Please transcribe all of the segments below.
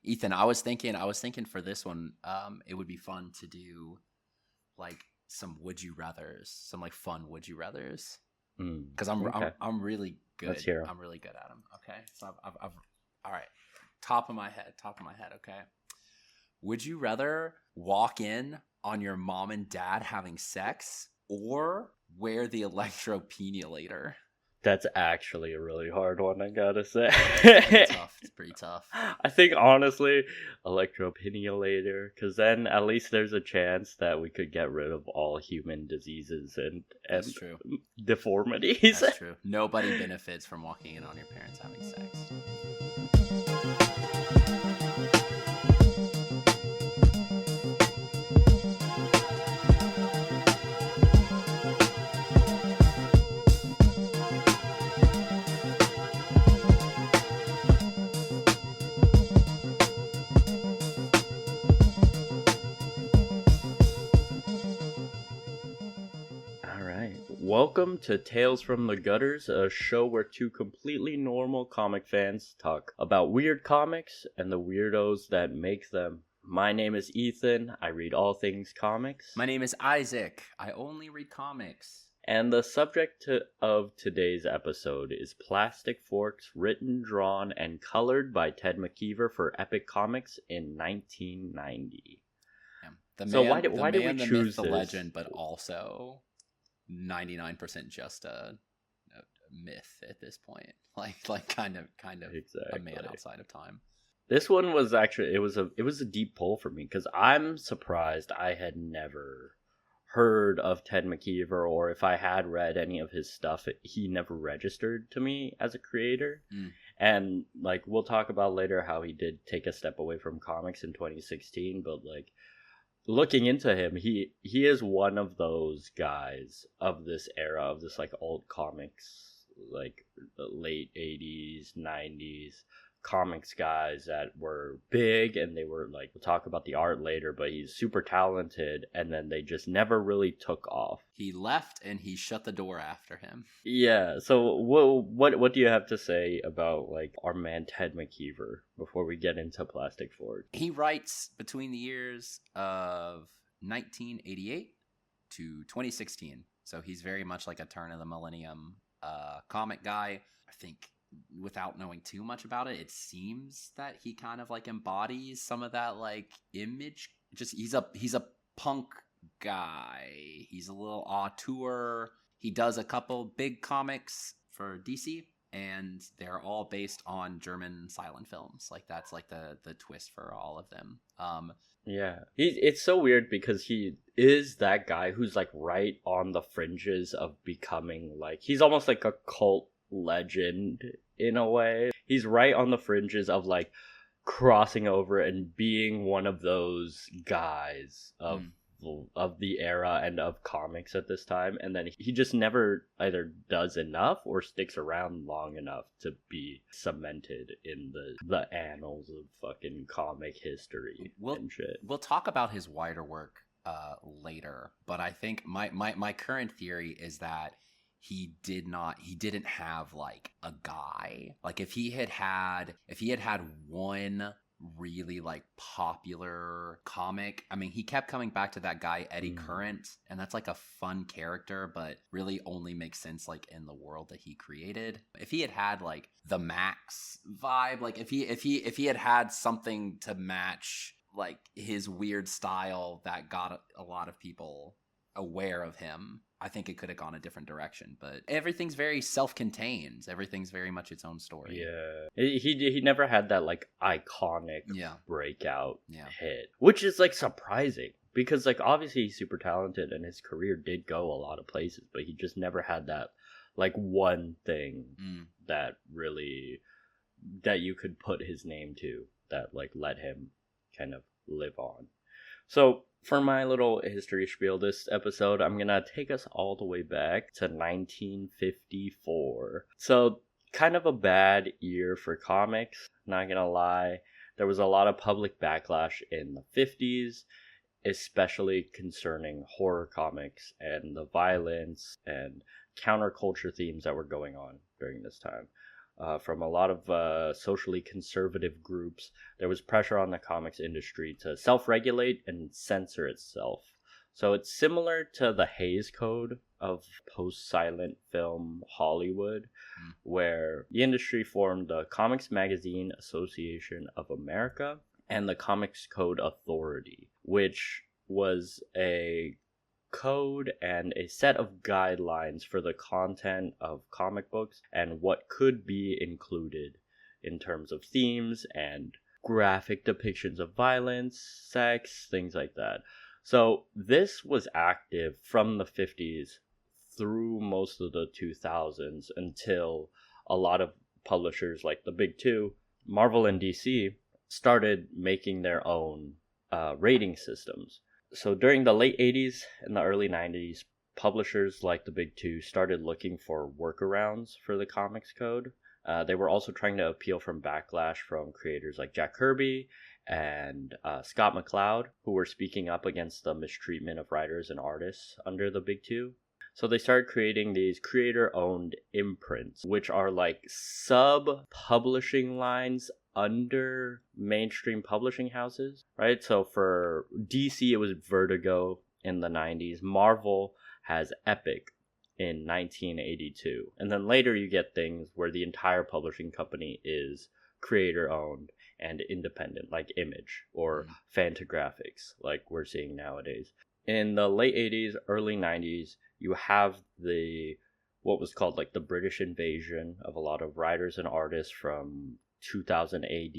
Ethan, I was thinking for this one, it would be fun to do like some would you rather's, some like fun would you rather's, because Okay. I'm really Let's good. hear 'em. I'm really good at them. Okay, so I've all right. Top of my head. Okay. Would you rather walk in on your mom and dad having sex or wear the electropenialator? That's actually a really hard one, I gotta say. It's pretty tough. I think honestly, electropenialator, because then at least there's a chance that we could get rid of all human diseases and That's true. deformities. That's true. Nobody benefits from walking in on your parents having sex. All right. Welcome to Tales from the Gutters, a show where two completely normal comic fans talk about weird comics and the weirdos that make them. My name is Ethan. I read all things comics. My name is Isaac. I only read comics. And the subject of today's episode is Plastic Forks, written, drawn, and colored by Ted McKeever for Epic Comics in 1990. Yeah. The So man, why did we the choose myth, the this? legend, but also 99% just a myth at this point. Like kind of a man Exactly. outside of time. This one was actually it was a deep pull for me because I'm surprised I had never heard of Ted McKeever, or if I had read any of his stuff, he never registered to me as a creator. And like we'll talk about later how he did take a step away from comics in 2016, but like looking into him, he is one of those guys of this era of this like old comics, like the late 80s 90s comics guys that were big, and they were like, we'll talk about the art later, but he's super talented, and then they just never really took off. He left and he shut the door after him. Yeah, so what do you have to say about like our man Ted McKeever before we get into Plastic Fork? He writes between the years of 1988 to 2016. So he's very much like a turn of the millennium comic guy. I think without knowing too much about it, it seems that he kind of like embodies some of that like image. Just he's a punk guy. He's a little auteur. He does a couple big comics for DC, and they're all based on German silent films. Like that's like the twist for all of them. Yeah, it's so weird because he is that guy who's like right on the fringes of becoming like, he's almost like a cult legend in a way. He's right on the fringes of like crossing over and being one of those guys of the era and of comics at this time, and then he just never either does enough or sticks around long enough to be cemented in the annals of fucking comic history and shit. We'll talk about his wider work later, but I think my current theory is that he didn't have like a guy. Like if he had had one really like popular comic, I mean, he kept coming back to that guy Eddie Current, and that's like a fun character, but really only makes sense like in the world that he created. If he had had like the Max vibe, like if he had had something to match like his weird style that got a lot of people aware of him, I think it could have gone a different direction. But everything's very self-contained. Everything's very much its own story. Yeah, he never had that like iconic breakout Yeah. hit, which is like surprising because like obviously he's super talented and his career did go a lot of places, but he just never had that like one thing that really that you could put his name to that like let him kind of live on. So for my little history spiel this episode, I'm gonna take us all the way back to 1954. So kind of a bad year for comics, not gonna lie. There was a lot of public backlash in the 50s, especially concerning horror comics and the violence and counterculture themes that were going on during this time. from a lot of socially conservative groups. There was pressure on the comics industry to self-regulate and censor itself. So it's similar to the Hays Code of post-silent film Hollywood, where the industry formed the Comics Magazine Association of America and the Comics Code Authority, which was a code and a set of guidelines for the content of comic books and what could be included in terms of themes and graphic depictions of violence, sex, things like that. So this was active from the 50s through most of the 2000s until a lot of publishers like the big two, Marvel and DC, started making their own rating systems. So during the late 80s and the early 90s, publishers like the big two started looking for workarounds for the comics code. They were also trying to appeal from backlash from creators like Jack Kirby and Scott McCloud, who were speaking up against the mistreatment of writers and artists under the big two. So they started creating these creator-owned imprints, which are like sub-publishing lines under mainstream publishing houses, right? So for DC, it was Vertigo in the 90s. Marvel has Epic in 1982. And then later you get things where the entire publishing company is creator-owned and independent, like Image or Fantagraphics, like we're seeing nowadays. In the late 80s, early 90s, you have what was called like the British invasion of a lot of writers and artists from 2000 AD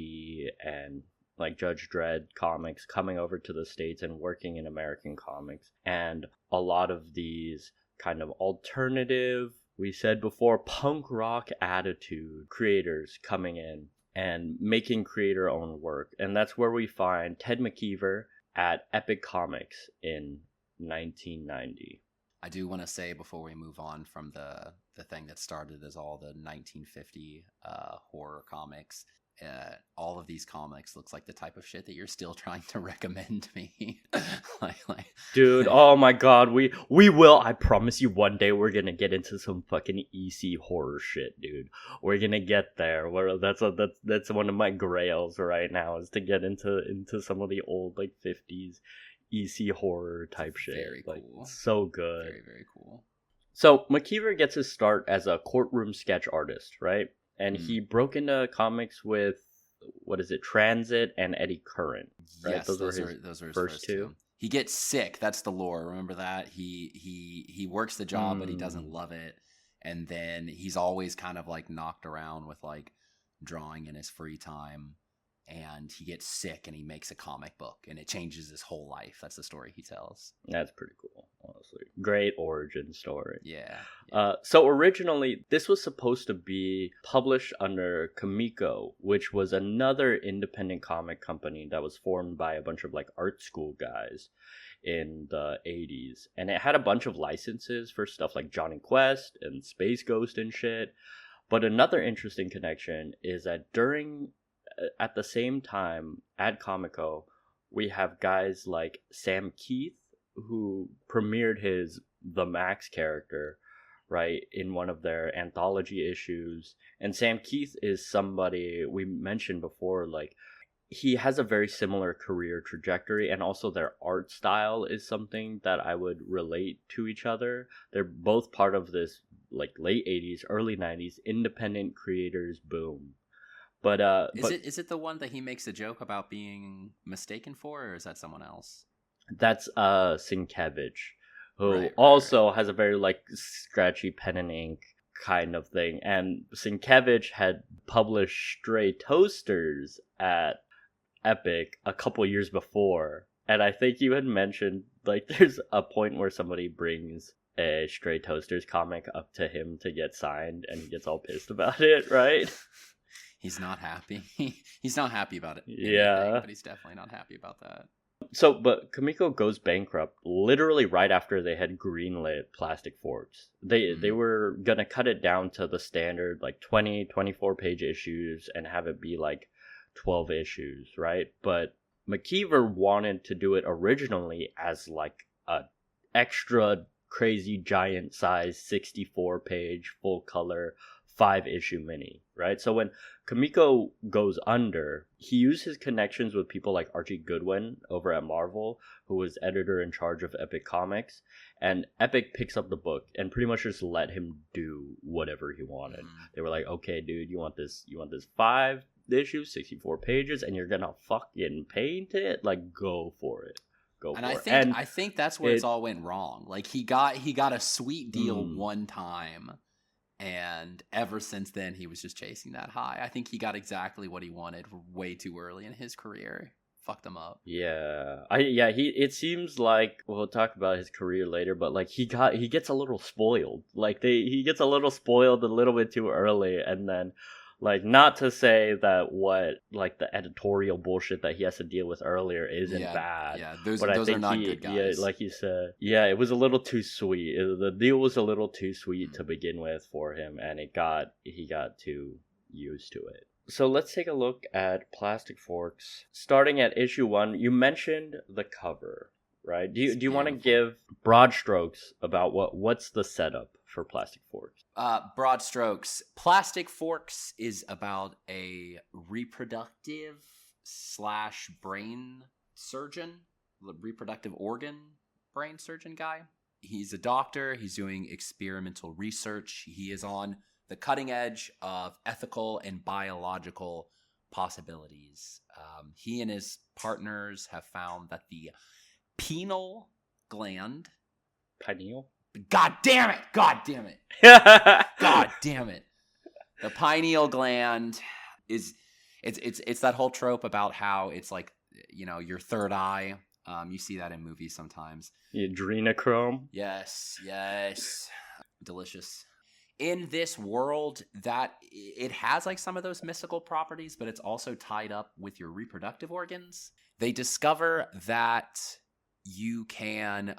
and like Judge Dredd comics coming over to the States and working in American comics. And a lot of these kind of alternative, we said before, punk rock attitude creators coming in and making creator-owned work. And that's where we find Ted McKeever at Epic Comics in 1990. I do want to say before we move on from the thing that started as all the 1950 horror comics, all of these comics looks like the type of shit that you're still trying to recommend me. like Dude, oh my god, we will. I promise you, one day we're gonna get into some fucking EC horror shit, dude. We're gonna get there. That's one of my grails right now, is to get into some of the old like 50s EC horror type shit. Very cool. Like, so good. Very, very cool. So McKeever gets his start as a courtroom sketch artist, right? And he broke into comics with, what is it, Transit and Eddie Current, right? Yes, those were his first two. He gets sick. That's the lore. Remember that? He works the job, but he doesn't love it. And then he's always kind of like knocked around with like drawing in his free time. And he gets sick and he makes a comic book and it changes his whole life. That's the story he tells. That's pretty cool, honestly. Great origin story. Yeah. So originally, this was supposed to be published under Comico, which was another independent comic company that was formed by a bunch of like art school guys in the 80s. And it had a bunch of licenses for stuff like Johnny Quest and Space Ghost and shit. But another interesting connection is that at the same time at Comico, we have guys like Sam Keith, who premiered his The Max character, right, in one of their anthology issues. And Sam Keith is somebody we mentioned before, like, he has a very similar career trajectory, and also their art style is something that I would relate to each other. They're both part of this, like, late 80s, early 90s independent creators boom. But is it the one that he makes a joke about being mistaken for, or is that someone else? That's Sienkiewicz, who also has a very like scratchy pen and ink kind of thing. And Sienkiewicz had published Stray Toasters at Epic a couple years before, and I think you had mentioned like there's a point where somebody brings a Stray Toasters comic up to him to get signed, and he gets all pissed about it, right? He's not happy. He's not happy about it. Yeah. But he's definitely not happy about that. So, but Comico goes bankrupt literally right after they had greenlit Plastic Forks. They were going to cut it down to the standard, like 24 page issues and have it be like 12 issues, right? But McKeever wanted to do it originally as like a extra crazy giant size 64 page full color 5-issue mini, right? So when Kamiko goes under, he used his connections with people like Archie Goodwin over at Marvel, who was editor in charge of Epic Comics, and Epic picks up the book and pretty much just let him do whatever he wanted. They were like, okay, dude, you want this 5 issue, 64 pages, and you're gonna fucking paint it? Like, go for it. And I think that's where it's all went wrong. Like he got a sweet deal one time, and ever since then he was just chasing that high. I think he got exactly what he wanted way too early in his career. Fucked him up. Yeah. It seems like we'll talk about his career later, but like he gets a little spoiled. Like he gets a little spoiled a little bit too early, and then like, not to say that what like the editorial bullshit that he has to deal with earlier isn't bad. Yeah, those are not good guys. Yeah, like you said, it was a little too sweet. The deal was a little too sweet to begin with for him, and he got too used to it. So let's take a look at Plastic Forks. Starting at issue 1, you mentioned the cover, right? Do you want to give broad strokes about what's the setup for Plastic Forks? Broad strokes. Plastic Forks is about a reproductive / brain surgeon, reproductive organ brain surgeon guy. He's a doctor. He's doing experimental research. He is on the cutting edge of ethical and biological possibilities. He and his partners have found that the pineal gland... Pineal? God damn it! God damn it! The pineal gland is it's that whole trope about how it's like, you know, your third eye. You see that in movies sometimes. The adrenochrome. Yes. Delicious. In this world, that it has like some of those mystical properties, but it's also tied up with your reproductive organs. They discover that you can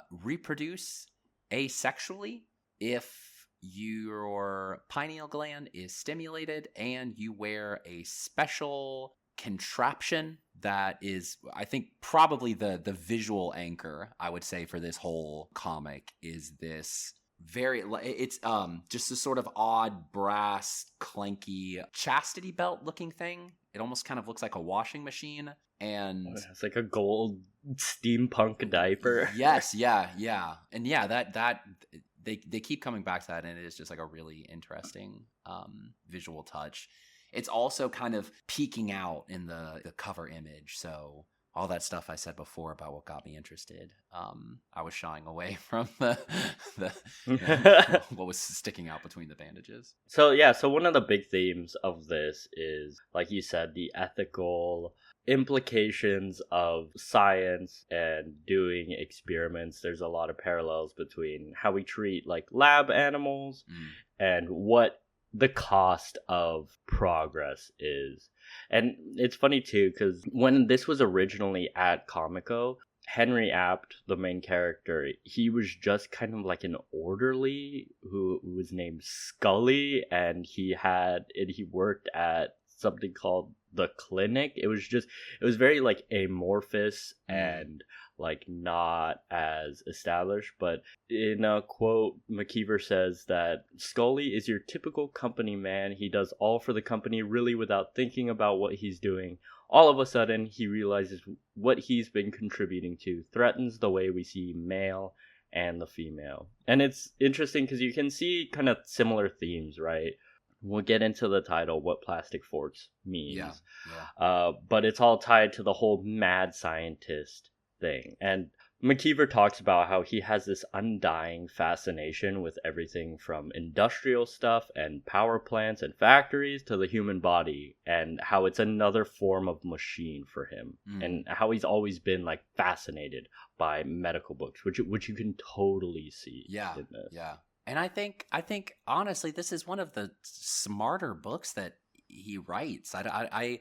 reproduce asexually if your pineal gland is stimulated and you wear a special contraption that is, I think, probably the visual anchor, I would say, for this whole comic is this it's just a sort of odd brass clanky chastity belt looking thing. It almost kind of looks like a washing machine, and it's like a gold steampunk diaper. Yes, yeah, and that they keep coming back to that, and it is just like a really interesting visual touch. It's also kind of peeking out in the cover image, so all that stuff I said before about what got me interested, I was shying away from the what was sticking out between the bandages. So one of the big themes of this is, like you said, the ethical implications of science and doing experiments. There's a lot of parallels between how we treat like lab animals and what the cost of progress is. And it's funny too, because when this was originally at Comico, Henry Apt, the main character, he was just kind of like an orderly who was named Scully, and he worked at something called the clinic. It was very like amorphous and like not as established. But in a quote, McKeever says that Scully is your typical company man. He does all for the company really without thinking about what he's doing. All of a sudden, he realizes what he's been contributing to threatens the way we see male and the female. And it's interesting because you can see kind of similar themes, right? We'll get into the title, what Plastic Forks means. Yeah. But it's all tied to the whole mad scientist thing. And McKeever talks about how he has this undying fascination with everything from industrial stuff and power plants and factories to the human body, and how it's another form of machine for him, and how he's always been like fascinated by medical books, which you can totally see in this. Yeah. And I think honestly, this is one of the smarter books that he writes. I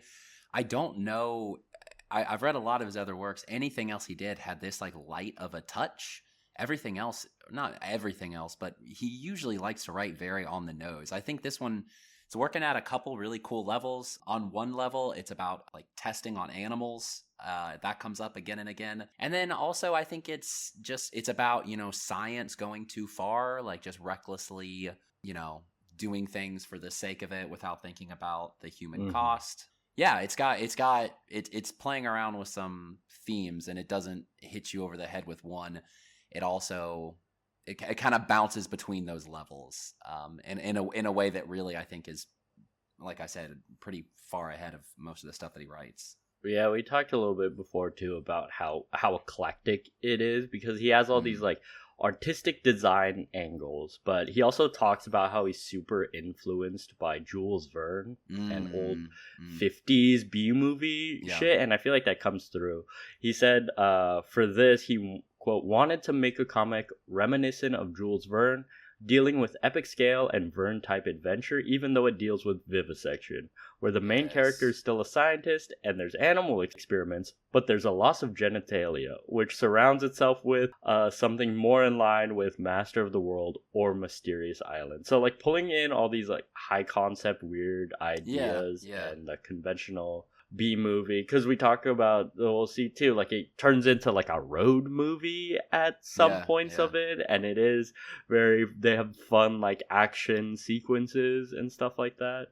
don't know. I've read a lot of his other works. Anything else he did had this like light of a touch. Everything else, not everything else, but he usually likes to write very on the nose. I think this one, it's working at a couple really cool levels. On one level, it's about like testing on animals. That comes up again and again. And then also I think it's about, you know, science going too far, like just recklessly, you know, doing things for the sake of it without thinking about the human Mm-hmm. cost. Yeah, it's playing around with some themes, and it doesn't hit you over the head with one. It also it kind of bounces between those levels, and in a way that really I think is, like I said, pretty far ahead of most of the stuff that he writes. Yeah, we talked a little bit before too about how eclectic it is, because he has all these like artistic design angles, but he also talks about how he's super influenced by Jules Verne and old 50s B movie shit, and I feel like that comes through. He said for this he, quote, wanted to make a comic reminiscent of Jules Verne, dealing with epic scale and Verne type adventure, even though it deals with vivisection, where the main character is still a scientist and there's animal experiments, but there's a loss of genitalia, which surrounds itself with something more in line with Master of the World or Mysterious Island. So like pulling in all these like high concept weird ideas and the conventional B movie, because we talk about, we'll see too, like it turns into like a road movie at some points of it, and it is they have fun like action sequences and stuff like that.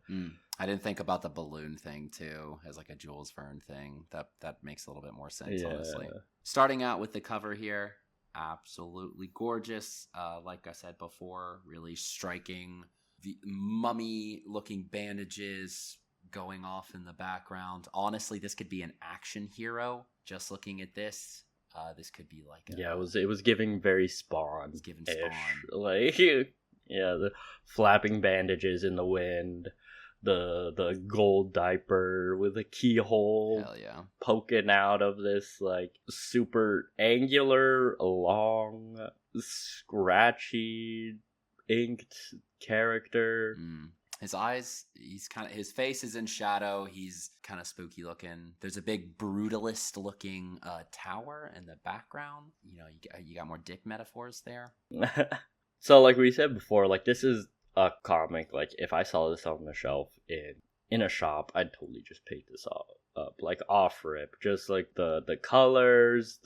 I didn't think about the balloon thing too as like a Jules Verne thing. That makes a little bit more sense, honestly. Starting out with the cover here, absolutely gorgeous. Like I said before, really striking. The mummy looking bandages going off in the background. Honestly, this could be an action hero. Just looking at this, this could be like it was giving very Spawn. It was giving Spawn. Like the flapping bandages in the wind, the gold diaper with a keyhole poking out of this like super angular, long, scratchy, inked character. His eyes, his face is in shadow. He's kind of spooky looking. There's a big brutalist looking tower in the background. You know, you got more dick metaphors there. So like we said before, like this is a comic. Like if I saw this on the shelf in a shop, I'd totally just pick this up like off rip. Just like the colors,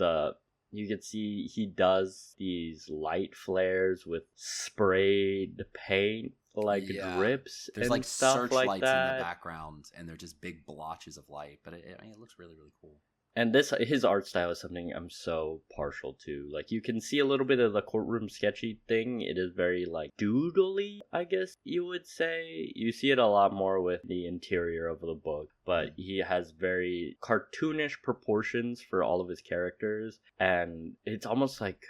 you can see he does these light flares with sprayed paint, like drips. There's and like stuff searchlights like that in the background, and they're just big blotches of light. But it looks really, really cool. And his art style is something I'm so partial to. Like you can see a little bit of the courtroom sketchy thing. It is very like doodly, I guess you would say. You see it a lot more with the interior of the book, but he has very cartoonish proportions for all of his characters, and it's almost like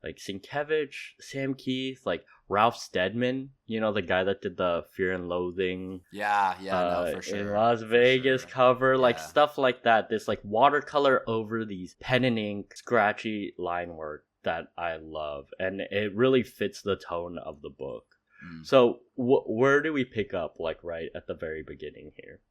Sienkiewicz, Sam Keith, like Ralph Steadman, you know, the guy that did the Fear and Loathing for sure. in Las Vegas cover, like stuff like that. This like watercolor over these pen and ink scratchy line work that I love, and it really fits the tone of the book. So where do we pick up, like right at the very beginning here?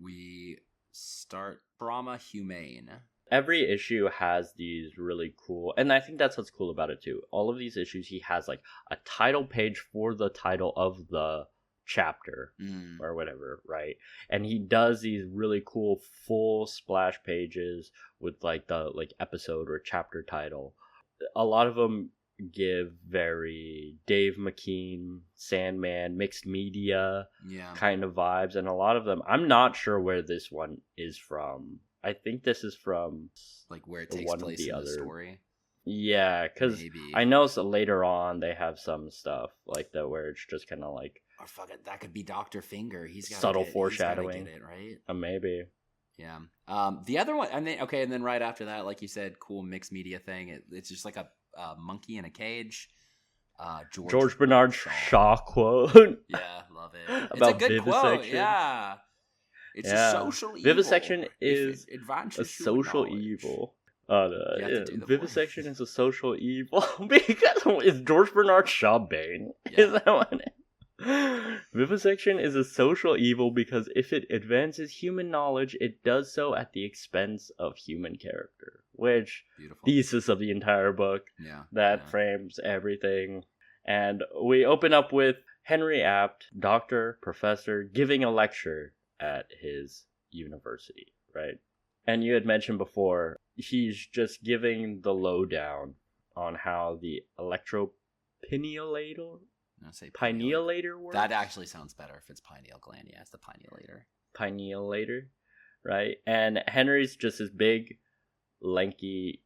We start Trauma Humane. Every issue has these really cool, and I think that's what's cool about it too. All of these issues, he has like a title page for the title of the chapter or whatever, right? And he does these really cool full splash pages with like the episode or chapter title. A lot of them give very Dave McKean, Sandman, mixed media kind of vibes, and a lot of them, I'm not sure where this one is from. I think this is from like where it takes place in the story. Yeah, because I know later on they have some stuff like that where it's just kind of like, or fuck it, that could be Dr. Finger. He's got subtle foreshadowing. Get it, right? Maybe. Yeah. The other one, and then right after that, like you said, cool mixed media thing. It's just like a monkey in a cage. George Bernard Shaw quote. Yeah, love it. About it's a good quote. Yeah. It's a social evil. Vivisection is a social evil. Vivisection is a social evil because is George Bernard Shaw Bane? Yeah. Is that what it is? Vivisection is a social evil because if it advances human knowledge, it does so at the expense of human character. Which thesis of the entire book. That frames everything. And we open up with Henry Apt, doctor, professor, giving a lecture at his university, right? And you had mentioned before, he's just giving the lowdown on how the electropiniolator I'm gonna say pinealator works. That actually sounds better if it's pineal gland. Yeah, it's the pinealator. Pinealator, right? And Henry's just this big, lanky,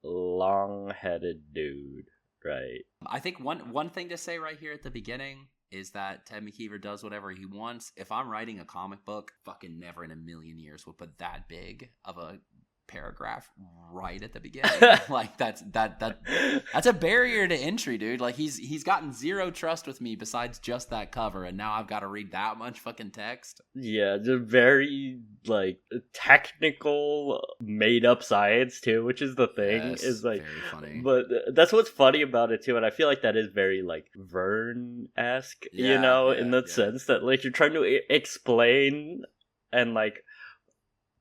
long-headed dude, right? I think one thing to say right here at the beginning is that Ted McKeever does whatever he wants. If I'm writing a comic book, fucking never in a million years would put that big of a paragraph right at the beginning. Like that's a barrier to entry, dude. Like he's gotten zero trust with me besides just that cover, and now I've got to read that much fucking text. Yeah, the very like technical made up science too, which is the thing. Yes, is like very funny. But that's what's funny about it too, and I feel like that is very like Verne-esque, you know, in the sense that like you're trying to explain and like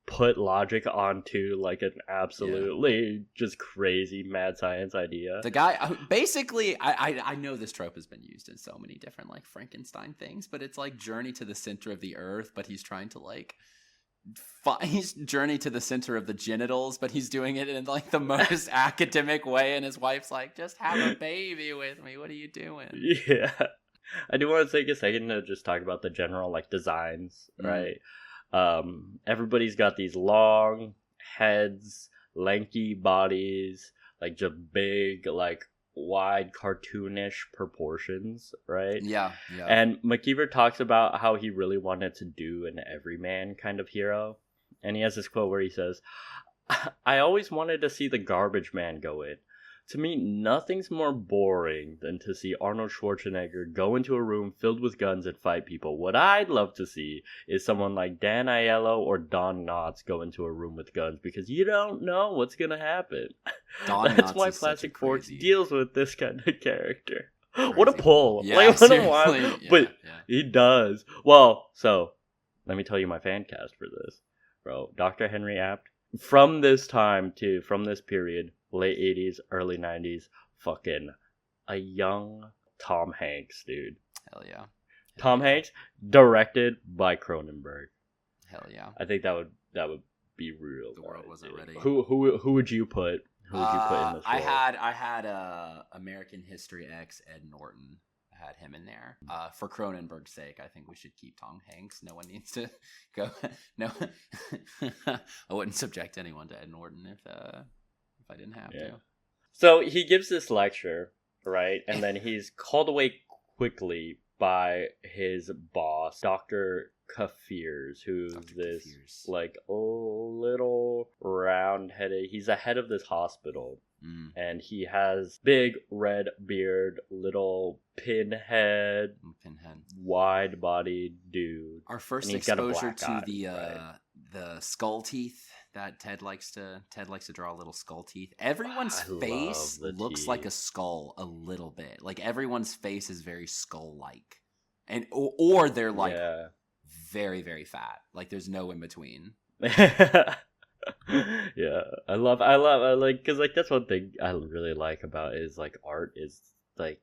put logic onto like an absolutely just crazy mad science idea. The guy basically, I know this trope has been used in so many different like Frankenstein things, but it's like Journey to the Center of the Earth, but he's trying to like he's Journey to the Center of the Genitals, but he's doing it in like the most academic way, and his wife's like, just have a baby with me, what are you doing? Yeah, I do want to take a second to just talk about the general like designs, right? Everybody's got these long heads, lanky bodies, like just big, like wide cartoonish proportions, right? Yeah. And McKeever talks about how he really wanted to do an everyman kind of hero. And he has this quote where he says, I always wanted to see the garbage man go in. To me, nothing's more boring than to see Arnold Schwarzenegger go into a room filled with guns and fight people. What I'd love to see is someone like Dan Aiello or Don Knotts go into a room with guns, because you don't know what's going to happen. That's why Plastic Forks deals with this kind of character. Crazy. What a pull. Yeah, like, what a wild, but he does. Well, so, let me tell you my fan cast for this. Bro, Dr. Henry Apt, from this period, late 80s, early 90s, fucking a young Tom Hanks, dude. Hell yeah. Tom Hanks, directed by Cronenberg. Hell yeah. I think that would be real. The world wasn't ready. Who would you put? Who would you put in this role? I had American History X Ed Norton. I had him in there. For Cronenberg's sake, I think we should keep Tom Hanks. No one needs to go. No, I wouldn't subject anyone to Ed Norton if I didn't have to. So he gives this lecture, right? And then he's called away quickly by his boss, Dr. Kafirs, who's this like little round-headed. He's the head of this hospital. And he has big red beard, little pinhead, wide-bodied dude. Our first exposure to the skull teeth that Ted likes to draw little skull teeth. Everyone's face looks like a skull a little bit. Like everyone's face is very skull-like, and or they're like very, very fat. Like there's no in between. Yeah, I like, because like that's one thing I really like about it is like art is like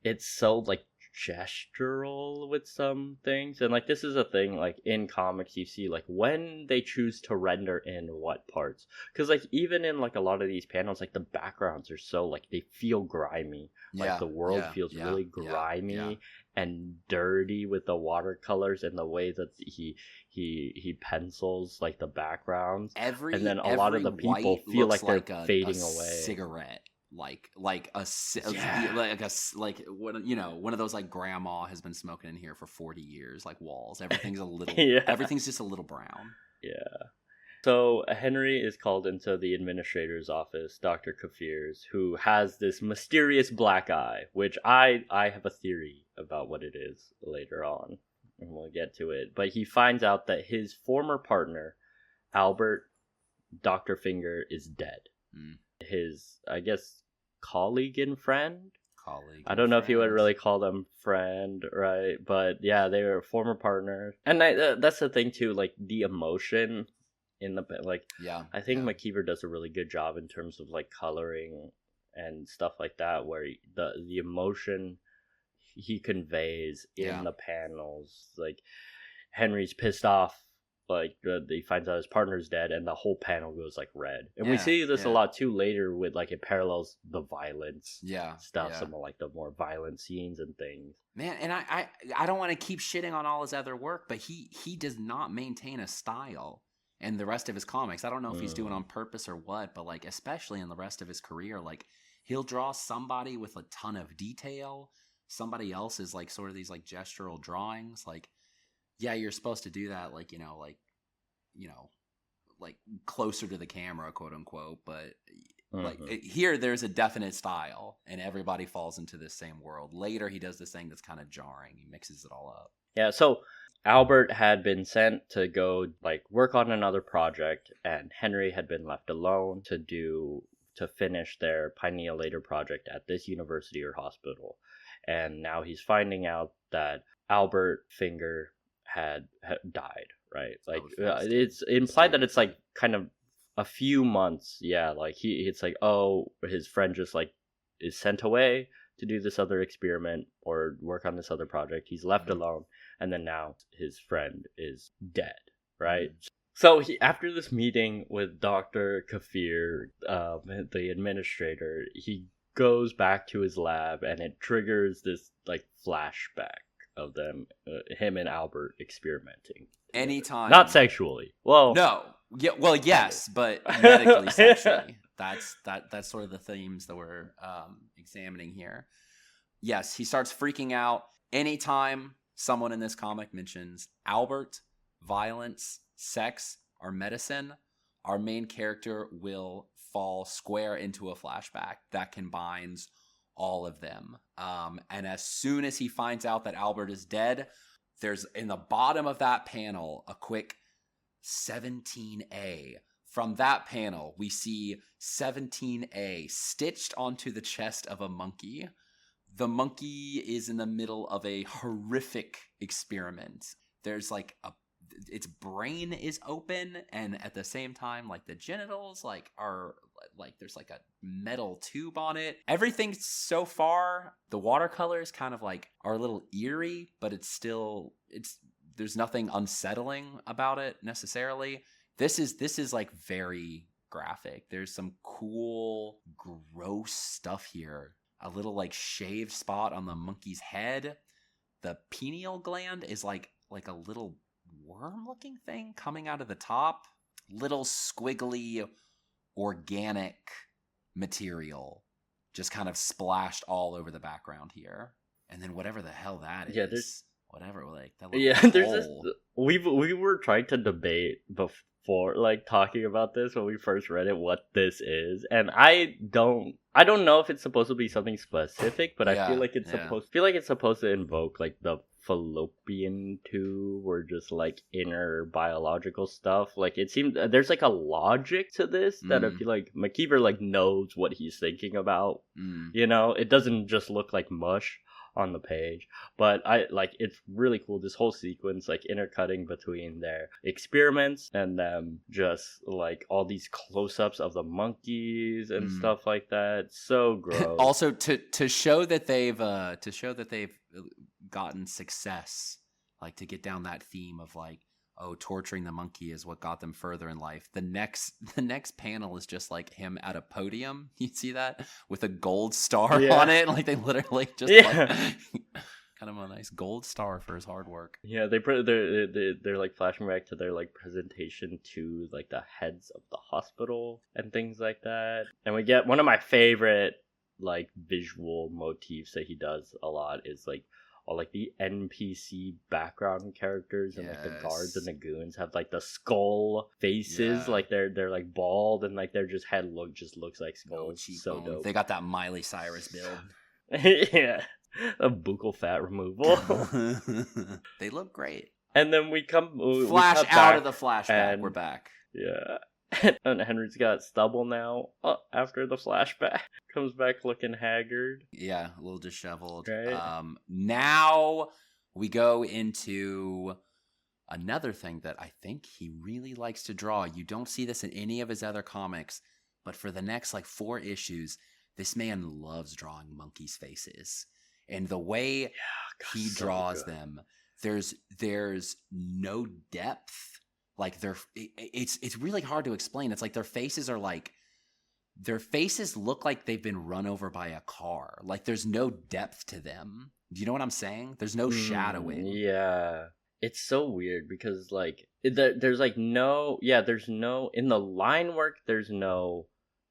it's so like gestural with some things, and like this is a thing like in comics you see like when they choose to render in what parts, because like even in like a lot of these panels like the backgrounds are so like they feel grimy, like the world feels really grimy and dirty with the watercolors and the way that he pencils like the backgrounds, and then a lot of the people feel like they're fading away. Cigarette. Like one of those like grandma has been smoking in here for 40 years, like walls. Everything's a little everything's just a little brown. Yeah. So Henry is called into the administrator's office, Dr. Kafirs, who has this mysterious black eye, which I have a theory about what it is later on, and we'll get to it. But he finds out that his former partner, Albert Dr. Finger, is dead. His, I guess, colleague and friend? I don't know if you would really call them friend, right? But yeah, they were former partners. And that's the thing too, like the emotion in the like I think McKeever does a really good job in terms of like coloring and stuff like that, where the emotion he conveys in the panels. Like Henry's pissed off like he finds out his partner's dead, and the whole panel goes like red. And we Yeah, see this a yeah. lot too later with like it parallels the violence Yeah, stuff, yeah. some of like the more violent scenes and things. Man, and I don't want to keep shitting on all his other work, but he does not maintain a style in the rest of his comics. I don't know if he's doing it on purpose or what, but like especially in the rest of his career, like he'll draw somebody with a ton of detail. Somebody else is like sort of these like gestural drawings. Like, yeah, you're supposed to do that, like, like closer to the camera, quote unquote. But like here, there's a definite style, and everybody falls into this same world. Later, he does this thing that's kind of jarring. He mixes it all up. Yeah, so Albert had been sent to go like work on another project, and Henry had been left alone to finish their pineal later project at this university or hospital. And now he's finding out that Albert Finger had died, right? Like it's implied that it's like kind of a few months. Yeah, like it's like, oh, his friend just like is sent away to do this other experiment or work on this other project. He's left alone, and then now his friend is dead, right? So after this meeting with Dr. Kafir, the administrator, he goes back to his lab, and it triggers this like flashback of them, him and Albert experimenting. Anytime. Not sexually. Well, no. Yeah. Well, yes, but medically sexually. That's sort of the themes that we're examining here. Yes, he starts freaking out anytime someone in this comic mentions Albert, violence, sex, or medicine. Our main character will fall square into a flashback that combines all of them. And as soon as he finds out that Albert is dead, there's in the bottom of that panel a quick 17A. From that panel, we see 17A stitched onto the chest of a monkey. The monkey is in the middle of a horrific experiment. There's like its brain is open, and at the same time, like the genitals like are like there's like a metal tube on it. Everything so far, the watercolors kind of like are a little eerie, but there's nothing unsettling about it necessarily. This is like very graphic. There's some cool, gross stuff here. A little like shaved spot on the monkey's head. The pineal gland is like a little worm-looking thing coming out of the top. Little squiggly organic material just kind of splashed all over the background here. And then whatever the hell that is. there's whatever, like that. there's this. We were trying to debate before, like talking about this when we first read it, what this is, and I don't know if it's supposed to be something specific, but I feel like it's supposed to invoke like the fallopian tube or just like inner biological stuff. Like it seems there's like a logic to this that I feel like McKeever like knows what he's thinking about. You know, it doesn't just look like mush on the page, but I like it's really cool, this whole sequence like intercutting between their experiments and them just like all these close-ups of the monkeys and stuff like that. So gross. Also to show that they've gotten success, like to get down that theme of like, oh, torturing the monkey is what got them further in life. The next panel is just like him at a podium. You see that with a gold star on it? Like they literally just like, kind of a nice gold star for his hard work. Yeah, they're like flashing back to their like presentation to like the heads of the hospital and things like that. And we get one of my favorite like visual motifs that he does a lot is like all like the NPC background characters and like the guards and the goons have like the skull faces, like they're like bald and like their just head looks like skulls. So dope. They got that Miley Cyrus build. Yeah, a buccal fat removal. They look great. And then we come out of the flashback. And we're back. Yeah. And Henry's got stubble now after the flashback. Comes back looking haggard. Yeah, a little disheveled. Right. Now we go into another thing that I think he really likes to draw. You don't see this in any of his other comics, but for the next like 4 issues, this man loves drawing monkeys' faces. And the way he draws them, there's no depth. like it's really hard to explain. It's like their faces look like they've been run over by a car. Like there's no depth to them. Do you know what I'm saying? There's no shadowing. Yeah. It's so weird because like there's like there's no in the line work, there's no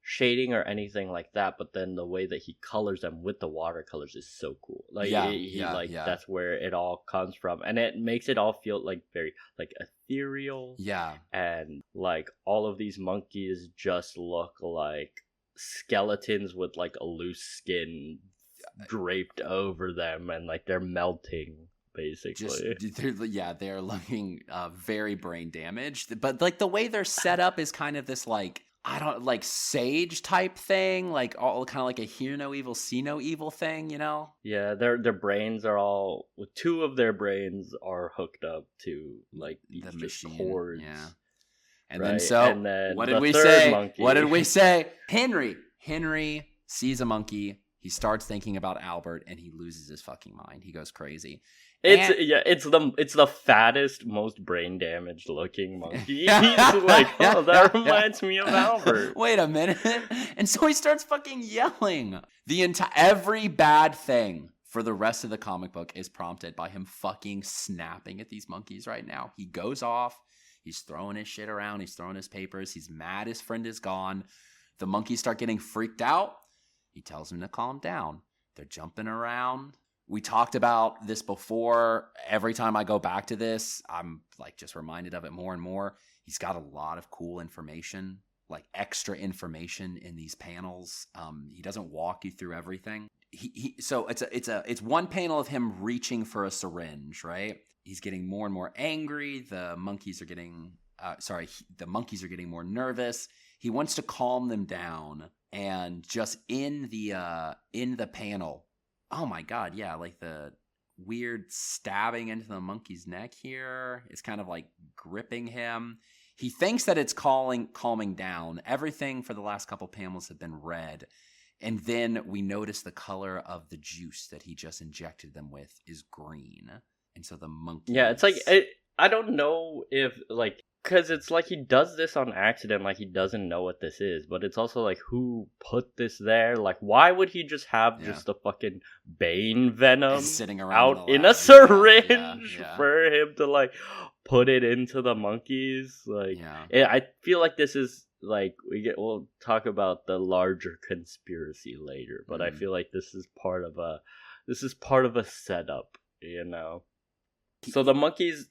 shading or anything like that, but then the way that he colors them with the watercolors is so cool. Like that's where it all comes from, and it makes it all feel like very like ethereal. Yeah. And like all of these monkeys just look like skeletons with like a loose skin draped over them, and like they're melting basically. They're looking very brain damaged, but like the way they're set up is kind of this like, I don't like sage type thing, like all kind of like a hear no evil, see no evil thing, you know? Yeah, their brains are all, two of their brains are hooked up to like these machine cords. Yeah. And right? then what did we say? Monkey. What did we say? Henry sees a monkey. He starts thinking about Albert, and he loses his fucking mind. He goes crazy. It's the fattest, most brain damaged looking monkey. He's like, oh, that reminds me of Albert. Wait a minute. And so he starts fucking yelling. Every bad thing for the rest of the comic book is prompted by him fucking snapping at these monkeys right now. He goes off. He's throwing his shit around. He's throwing his papers. He's mad his friend is gone. The monkeys start getting freaked out. He tells him to calm down. They're jumping around. We talked about this before. Every time I go back to this, I'm like just reminded of it more and more. He's got a lot of cool information, like extra information in these panels. He doesn't walk you through everything. So it's one panel of him reaching for a syringe, right? He's getting more and more angry. The monkeys are getting more nervous. He wants to calm them down, and just in the panel. Oh my god, yeah, like the weird stabbing into the monkey's neck here is kind of like gripping him. He thinks that it's calming down. Everything for the last couple panels have been red. And then we notice the color of the juice that he just injected them with is green. And so the monkey... Yeah, it's like, I don't know if, like... Because it's like he does this on accident, like he doesn't know what this is. But it's also like, who put this there? Like, why would he just have just the fucking Bane venom sitting around out in a syringe for him to, like, put it into the monkeys? Like, I feel like this is, like, we'll talk about the larger conspiracy later. But I feel like this is part of a setup, you know? So the monkeys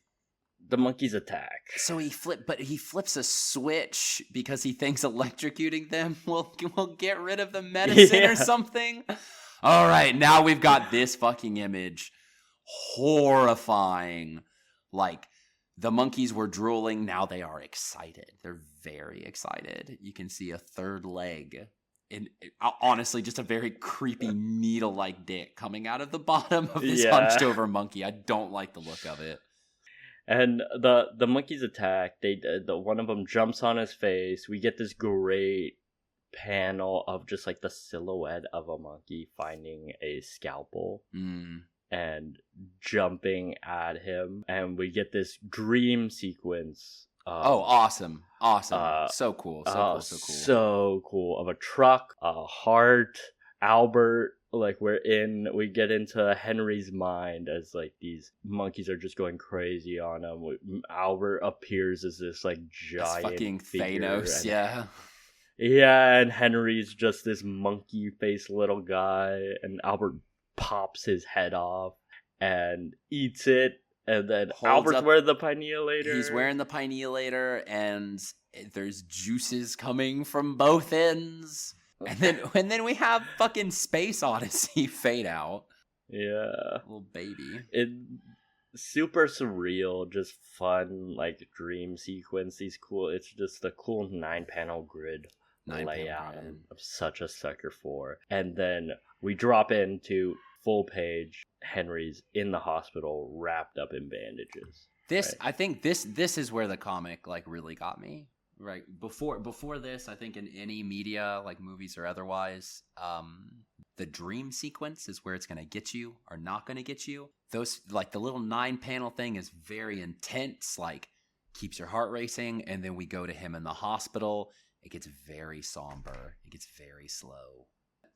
attack. So he flips a switch because he thinks electrocuting them will get rid of the medicine or something. All right, now we've got this fucking image. Horrifying. Like, the monkeys were drooling. Now they are excited. They're very excited. You can see a third leg. And honestly, just a very creepy needle-like dick coming out of the bottom of this hunched over monkey. I don't like the look of it. And the monkeys attack. The one of them jumps on his face. We get this great panel of just like the silhouette of a monkey finding a scalpel and jumping at him. And we get this dream sequence. Awesome! So cool! So cool! Of a truck, a heart, Albert. Like we get into Henry's mind as like these monkeys are just going crazy on him. Albert appears as this like giant fucking figure, Thanos, and Henry's just this monkey faced little guy, and Albert pops his head off and eats it, and then Albert's wearing the pinealator. He's wearing the pinealator, and there's juices coming from both ends. And then we have fucking Space Odyssey fade out. Yeah. Little baby. It super surreal, just fun, like dream sequence. It's just a cool 9-panel grid layout I'm such a sucker for. And then we drop into full page Henry's in the hospital wrapped up in bandages. I think this is where the comic like really got me. Right before this, I think in any media, like movies or otherwise, the dream sequence is where it's going to get you or not going to get you. Those, like the little 9-panel thing is very intense, like keeps your heart racing. And then we go to him in the hospital. It gets very somber. It gets very slow.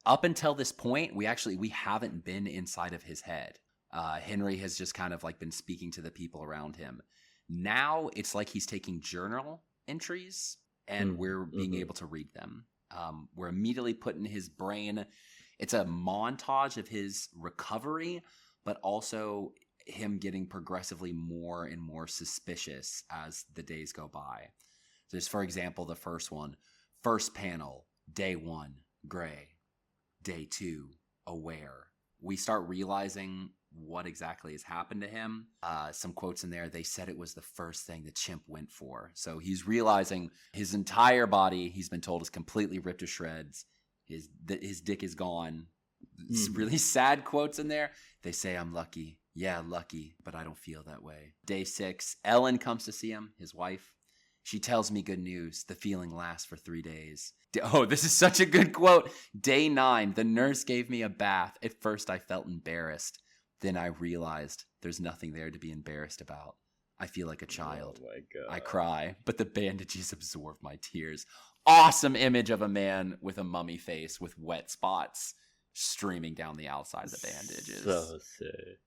Up until this point, we haven't been inside of his head. Henry has just kind of like been speaking to the people around him. Now it's like he's taking journal entries and we're being able to read them. We're immediately put in his brain. It's a montage of his recovery, but also him getting progressively more and more suspicious as the days go by. There's, for example, the first one. First panel, day 1, gray. Day 2, aware. We start realizing what exactly has happened to him. Some quotes in there. They said it was the first thing the chimp went for. So he's realizing his entire body, he's been told, is completely ripped to shreds. His dick is gone. Some really sad quotes in there. They say, I'm lucky. Yeah, lucky, but I don't feel that way. Day 6, Ellen comes to see him, his wife. She tells me good news. The feeling lasts for 3 days. Oh, this is such a good quote. Day 9, the nurse gave me a bath. At first, I felt embarrassed. Then I realized there's nothing there to be embarrassed about. I feel like a child. Oh my God. I cry, but the bandages absorb my tears. Awesome image of a man with a mummy face with wet spots streaming down the outside of the bandages. So sick.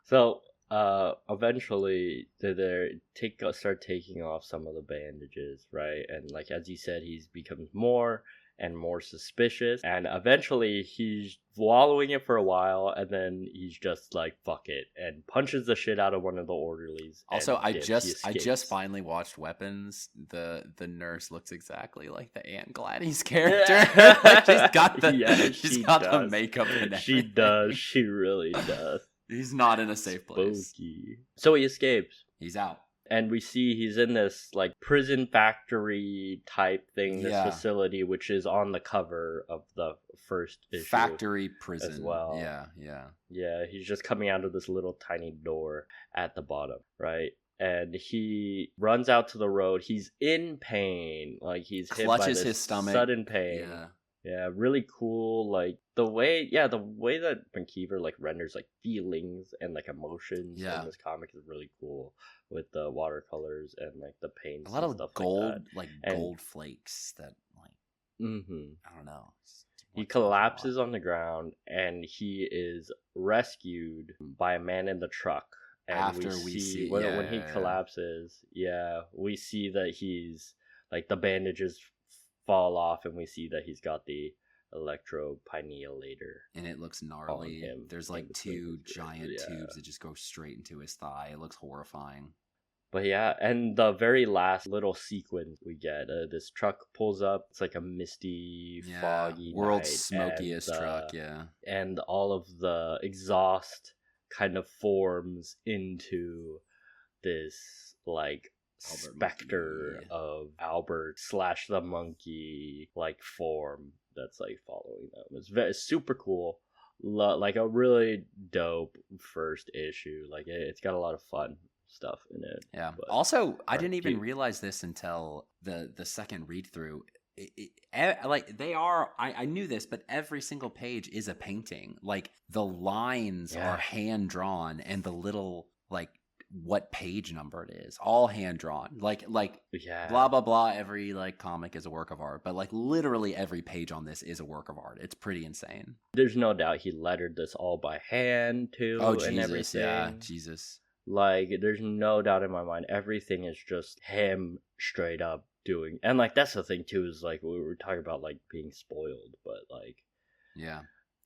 So, eventually they start taking off some of the bandages, right? And like as you said, he's becomes more and more suspicious, and eventually he's wallowing it for a while, and then he's just like fuck it and punches the shit out of one of the orderlies. Also, I just finally watched Weapons. The nurse looks exactly like the Aunt Gladys character. She's got the makeup and everything. She does. She really does. He's not in a safe place. Spooky. So he escapes. He's out. And we see he's in this like prison factory type thing, this facility, which is on the cover of the first issue. Factory prison as well. Yeah, he's just coming out of this little tiny door at the bottom, right? And he runs out to the road. He's in pain. Like he's hit by this his stomach. Sudden pain. Yeah, really cool. Like the way that McKeever like renders like feelings and like emotions in this comic is really cool with the watercolors and like the paints. A lot of stuff gold, like gold flakes that like I don't know. He collapses on the ground and he is rescued by a man in the truck. And after when he collapses, we see that he's like the bandages fall off, and we see that he's got the electropinealator, and it looks gnarly. There's like 2 giant tubes that just go straight into his thigh. It looks horrifying. But yeah, and the very last little sequence we get, this truck pulls up. It's like a misty, foggy world's night, smokiest truck. And all of the exhaust kind of forms into this like specter of Albert / the monkey like form that's like following them. It's super cool. Like a really dope first issue. Like it's got a lot of fun stuff in it. Yeah. Also, I didn't even realize this until the second read through. I knew this, but every single page is a painting. Like the lines are hand drawn, and the little like what page number it is, all hand drawn. Like blah blah blah. Every like comic is a work of art, but like literally every page on this is a work of art. It's pretty insane. There's no doubt he lettered this all by hand too. Oh Jesus, and everything. Yeah, Jesus. Like there's no doubt in my mind. Everything is just him straight up doing. And like that's the thing too, is like we were talking about like being spoiled, but like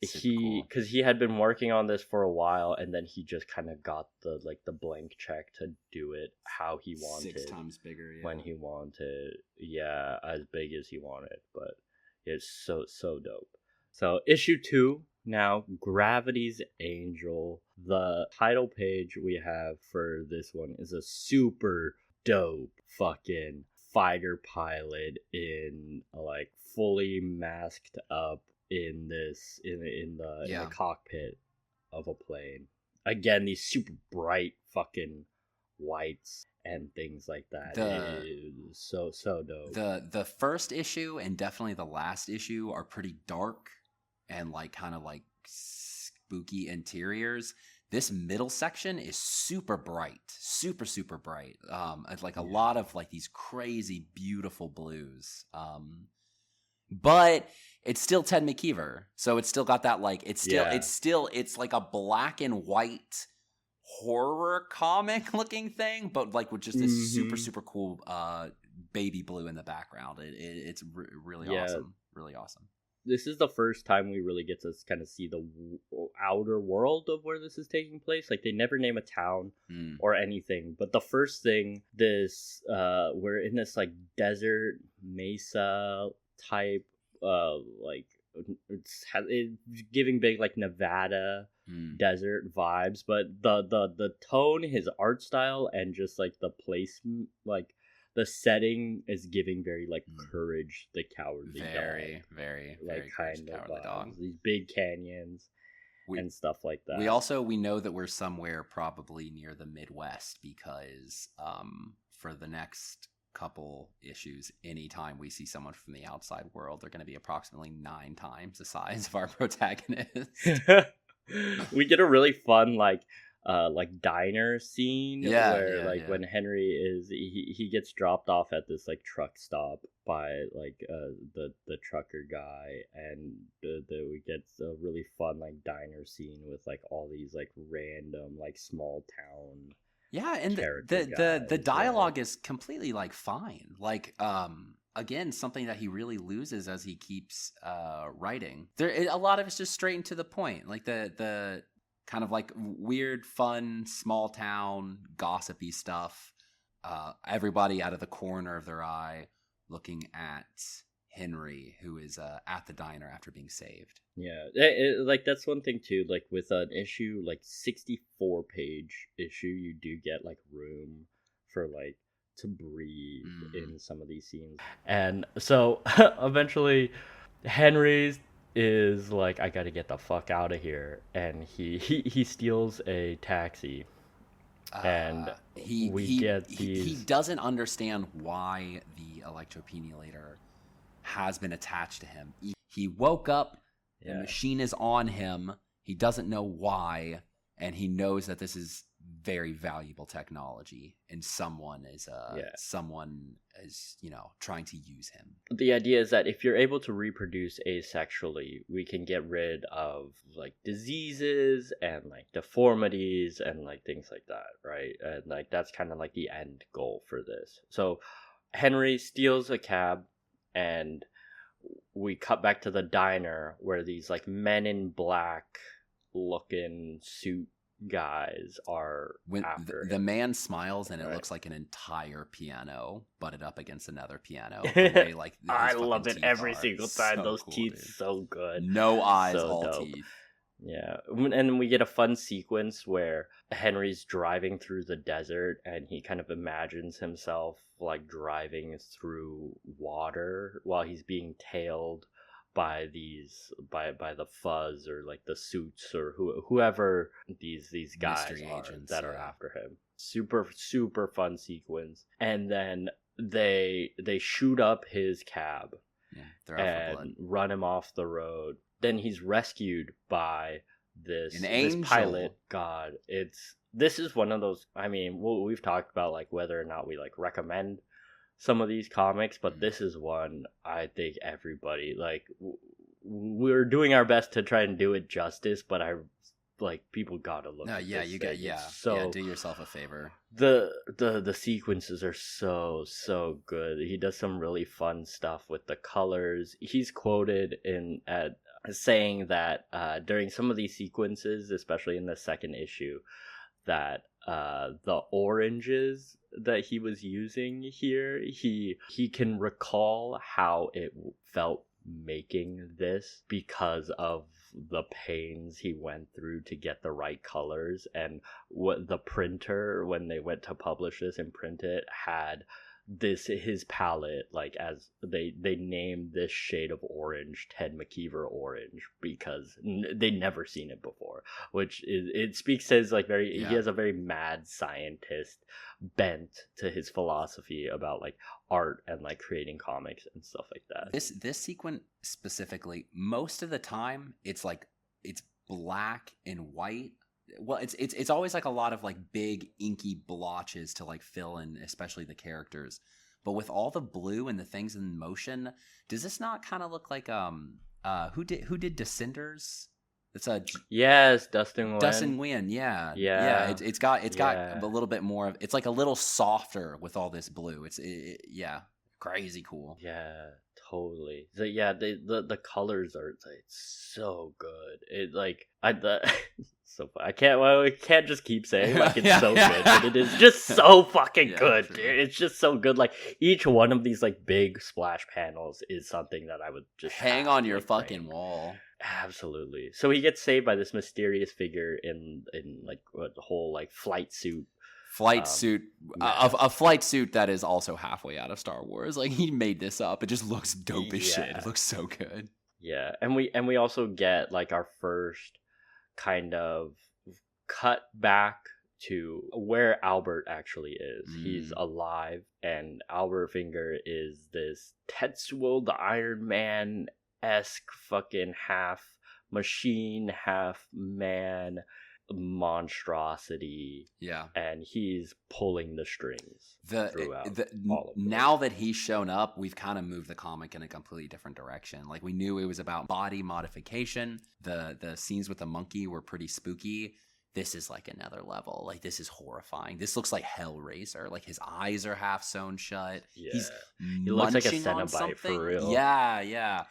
because he had been working on this for a while, and then he just kind of got the blank check to do it how he wanted, 6 times bigger when he wanted, as big as he wanted. But it's so dope. So issue 2 now, Gravity's Angel. The title page we have for this one is a super dope fucking fighter pilot in like fully masked up in the cockpit of a plane. Again, these super bright fucking whites and things like that. So dope. The first issue and definitely the last issue are pretty dark and like kind of like spooky interiors. This middle section is super bright, super bright. It's like a lot of like these crazy beautiful blues. But it's still Ted McKeever, so it's still got that like it's like a black and white horror comic looking thing, but like with just this super cool baby blue in the background. It's really awesome, really awesome. This is the first time we really get to kind of see the outer world of where this is taking place. Like, they never name a town or anything, but the first thing, we're in this like desert mesa type, like it's giving big like Nevada desert vibes, but the tone, his art style, and just like the place, like the setting is giving very like Courage the Cowardly Dog. Very like Courage kind the of Cowardly Dog. These big canyons and stuff like that. We know that we're somewhere probably near the Midwest because for the next couple issues, anytime we see someone from the outside world, they're going to be approximately 9 times the size of our protagonist. We get a really fun like diner scene where when Henry is he gets dropped off at this like truck stop by like the trucker guy, and we get a really fun like diner scene with like all these like random like small town and the dialogue is completely like fine, like again, something that he really loses as he keeps writing. A lot of it's just straight and to the point, like the kind of like weird, fun, small town, gossipy stuff. Everybody out of the corner of their eye looking at Henry, who is at the diner after being saved. Yeah, like that's one thing too. Like with an issue, like 64-page issue, you do get like room for like to breathe in some of these scenes. And so eventually, Henry is like, I gotta get the fuck out of here, and he steals a taxi, and he doesn't understand why the electropenilator has been attached to him. He woke up, the machine is on him, he doesn't know why, and he knows that this is very valuable technology, and someone is trying to use him. The idea is that if you're able to reproduce asexually, we can get rid of like diseases and like deformities and like things like that, right? And like that's kind of like the end goal for this. So Henry steals a cab, and we cut back to the diner where these like men in black looking suit guys are after the man smiles, and it looks like an entire piano butted up against another piano. The way, like, I love it every single time. So those cool, teeth, dude. So good. No eyes, so all dope. Teeth. Yeah, and we get a fun sequence where Henry's driving through the desert, and he kind of imagines himself like driving through water while he's being tailed by the fuzz or like the suits or whoever these guys mystery agents that are after him. Super fun sequence. And then they shoot up his cab and run him off the road. Then he's rescued by this pilot. God, this is one of those. I mean, we've talked about like whether or not we like recommend some of these comics, but this is one I think everybody, like, we're doing our best to try and do it justice, but people gotta look at this thing. Do yourself a favor. The sequences are so good. He does some really fun stuff with the colors. He's quoted at saying that during some of these sequences, especially in the second issue, that the oranges that he was using here, he can recall how it felt making this because of the pains he went through to get the right colors, and what the printer, when they went to publish this and print it, had his palette, like, as they named this shade of orange Ted McKeever orange because they'd never seen it before, which it speaks to his like he has a very mad scientist bent to his philosophy about like art and like creating comics and stuff like that. This sequence specifically, most of the time it's black and white. well, it's always like a lot of like big inky blotches to like fill in, especially the characters. But with all the blue and the things in motion, does this not kind of look like who did Descenders? It's a Yes, Dustin Nguyen. Dustin Nguyen, yeah. Yeah. It's got Yeah. a little bit more of, it's like a little softer with all this blue. Yeah, crazy cool. Yeah, totally. So yeah, the colors are, it's so good. It like so I can't, well, we can't just keep saying like it's Yeah. so good, but it is just so fucking Yeah, good, true. dude. It's just so good. Like each one of these like big splash panels is something that I would just Hang have on to, your like, fucking frame. wall. Absolutely. So he gets saved by this mysterious figure in like what, the whole like flight suit. Flight suit, mask. a flight suit that is also halfway out of Star Wars. Like, he made this up. It just looks dope as shit. Yeah. It looks so good. Yeah, and we also get like our first kind of cut back to where Albert actually is. He's alive, and Albert Finger is this Tetsuo the Iron Man-esque fucking half machine, half man monstrosity. Yeah. And he's pulling the strings throughout all of this. Now that he's shown up, we've kind of moved the comic in a completely different direction. Like, we knew it was about body modification. The scenes with the monkey were pretty spooky. This is like another level. Like, this is horrifying. This looks like Hellraiser. Like, his eyes are half sewn shut. Yeah. He's He looks like a munching on Cenobite for something. real. Yeah.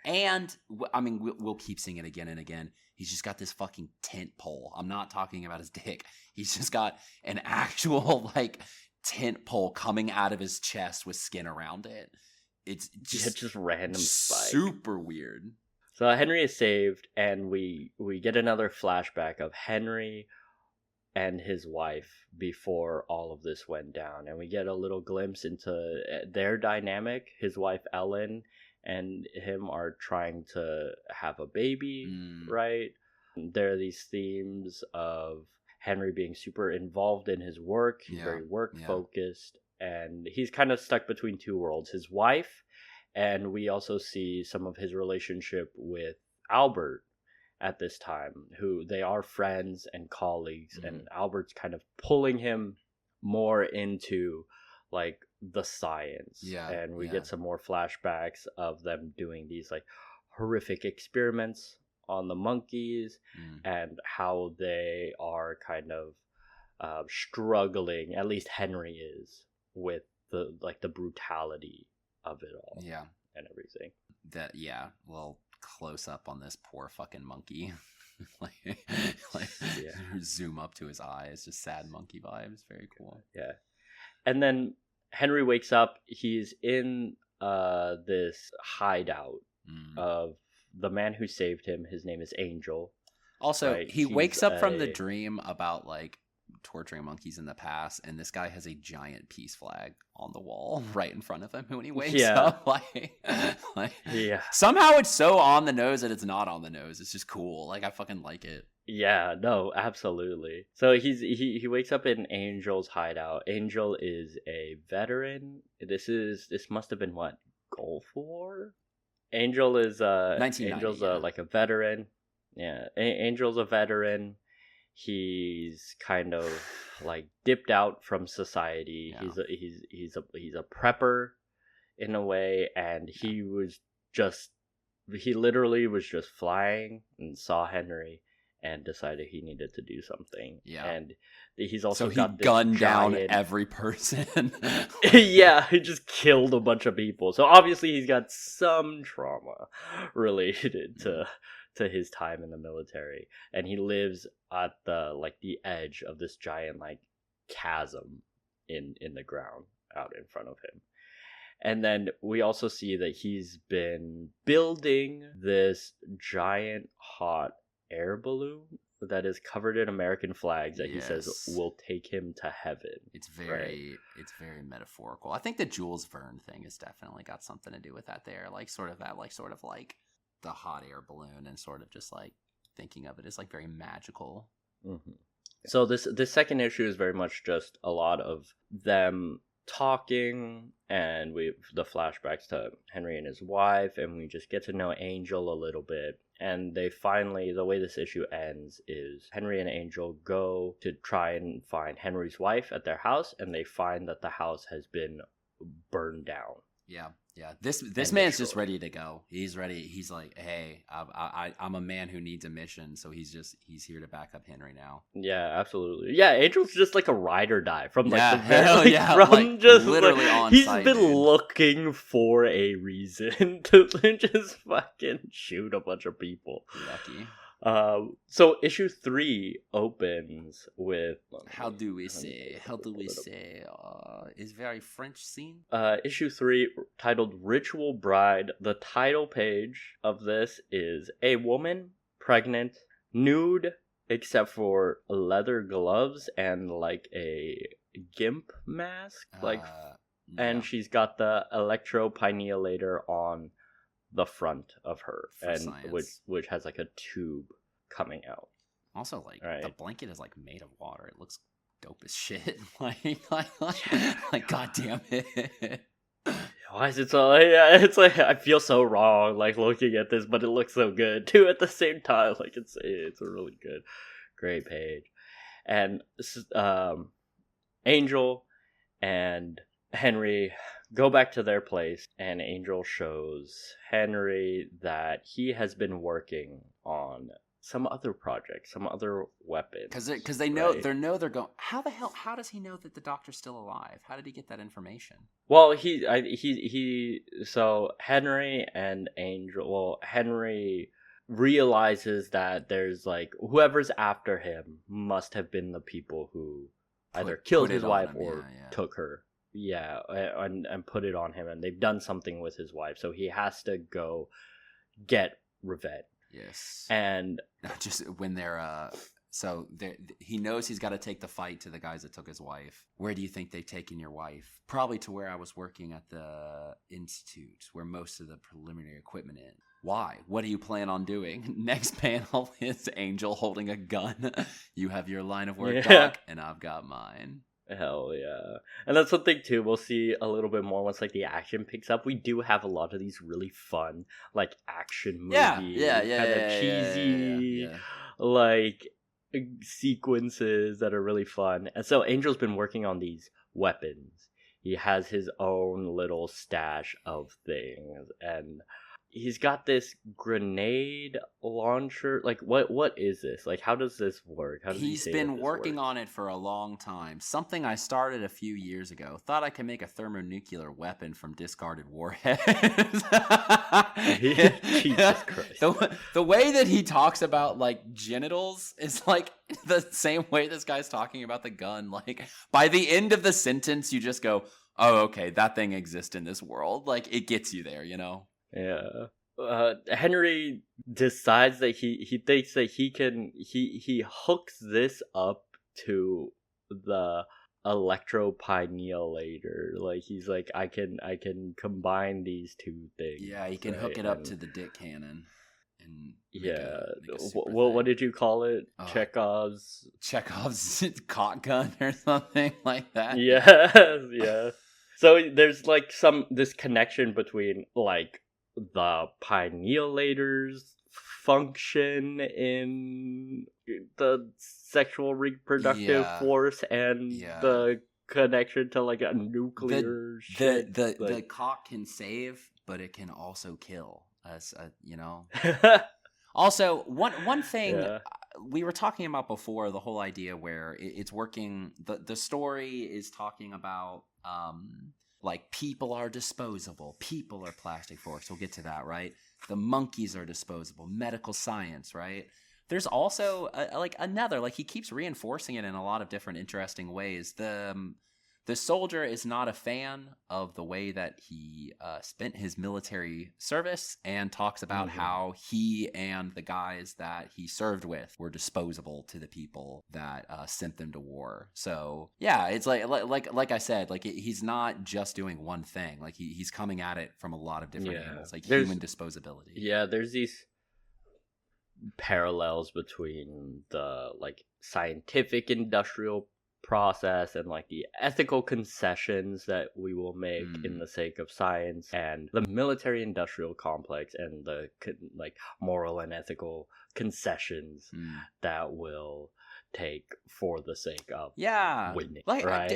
And I mean, we'll keep seeing it again and again. He's just got this fucking tent pole. I'm not talking about his dick. He's just got an actual like tent pole coming out of his chest with skin around it. It's just random spike. Super weird. So Henry is saved, and we get another flashback of Henry and his wife before all of this went down, and we get a little glimpse into their dynamic. His wife Ellen and him are trying to have a baby, right? There are these themes of Henry being super involved in his work. He's very work focused, and he's kind of stuck between two worlds. His wife, and we also see some of his relationship with Albert at this time, who they are friends and colleagues, and Albert's kind of pulling him more into like the science. And we get some more flashbacks of them doing these like horrific experiments on the monkeys, and how they are kind of struggling, at least Henry is, with the brutality of it all. And everything. Well, close up on this poor fucking monkey. Zoom up to his eyes, just sad monkey vibes. Very cool. Yeah. And then Henry wakes up. He's in this hideout of the man who saved him. His name is Angel. Also, right? he wakes up from the dream about like torturing monkeys in the past, and this guy has a giant peace flag on the wall right in front of him when he wakes up. Somehow it's so on the nose that it's not on the nose. It's just cool. Like, I fucking like it. Yeah, no, absolutely. So he wakes up in Angel's hideout. Angel is a veteran. This must have been what, Gulf War? Angel is 1990, Angel's like a veteran. Yeah, Angel's a veteran. He's kind of like dipped out from society. Yeah. He's a prepper in a way, and he literally was just flying and saw Henry and decided he needed to do something. Yeah. And he's also got this gunned down every person. Yeah, he just killed a bunch of people. So obviously he's got some trauma related to his time in the military, and he lives at the edge of this giant like chasm in the ground out in front of him. And then we also see that he's been building this giant hot air balloon that is covered in American flags that he says will take him to heaven. It's very metaphorical. I think the Jules Verne thing has definitely got something to do with that there. Like sort of the hot air balloon, and sort of just like thinking of it as like very magical. Mm-hmm. So this second issue is very much just a lot of them talking, and the flashbacks to Henry and his wife, and we just get to know Angel a little bit. And they finally, the way this issue ends is Henry and Angel go to try and find Henry's wife at their house, and they find that the house has been burned down. Yeah. This man's just ready to go. He's ready. He's like, hey, I'm a man who needs a mission, so he's here to back up Henry now. Yeah, absolutely. Yeah, Angel's just like a ride or die from like the hell very, yeah, from like, just literally like, on he's site, been dude. looking for a reason to just fucking shoot a bunch of people. Lucky. So issue 3 opens with How do we say? Is very French scene. Issue 3 titled Ritual Bride. The title page of this is a woman pregnant, nude except for leather gloves and like a gimp mask, and she's got the electropinealator on the front of her, and which has like a tube coming out. Also, like the blanket is like made of water. It looks dope as shit. like God damn it. Why is it so? Yeah, it's like I feel so wrong, like looking at this, but it looks so good too at the same time. Like it's a really good, great page, and Angel and Henry go back to their place, and Angel shows Henry that he has been working on some other project, some other weapon. Because they know they're going. How the hell? How does he know that the doctor's still alive? How did he get that information? Well, so Henry and Angel. Well, Henry realizes that there's like whoever's after him must have been the people who either killed his wife or took her. Yeah, and put it on him, and they've done something with his wife, so he has to go get revenge. Yes, and just when they're he knows he's got to take the fight to the guys that took his wife. Where do you think they've taken your wife? Probably to where I was working at the institute, where most of the preliminary equipment is. Why? What do you plan on doing? Next panel is Angel holding a gun. You have your line of work, Doc, and I've got mine. Hell yeah. And that's something too we'll see a little bit more once like the action picks up. We do have a lot of these really fun like action movie kind of cheesy like sequences that are really fun. And so Angel's been working on these weapons. He has his own little stash of things, and he's got this grenade launcher. Like, what is this? Like, how does this work? He's been working on it for a long time. Something I started a few years ago. Thought I could make a thermonuclear weapon from discarded warheads. Jesus Christ. The way that he talks about, like, genitals is, like, the same way this guy's talking about the gun. Like, by the end of the sentence, you just go, oh, okay, that thing exists in this world. Like, it gets you there, you know? Yeah. Henry decides that he thinks that he hooks this up to the electropinealator. Like he's like, I can combine these two things. Yeah, he can hook it up to the dick cannon. And what did you call it? Chekhov's cock gun or something like that. Yeah. So there's like this connection between like the pinealator's function in the sexual reproductive force and the connection to like a nuclear shit. The cock can save, but it can also kill. You know. Also, one thing we were talking about before, the whole idea where it's working. The story is talking about like people are disposable, people are plastic forks. We'll get to that, right? The monkeys are disposable, medical science, right? There's also he keeps reinforcing it in a lot of different interesting ways. The soldier is not a fan of the way that he spent his military service, and talks about how he and the guys that he served with were disposable to the people that sent them to war. So yeah, it's like I said, like he's not just doing one thing. Like he's coming at it from a lot of different angles, like human disposability. Yeah, there's these parallels between the like scientific industrial process and like the ethical concessions that we will make in Mm. the sake of science, and the military industrial complex and the like moral and ethical concessions Mm. that will take for the sake of Yeah, winning, like right?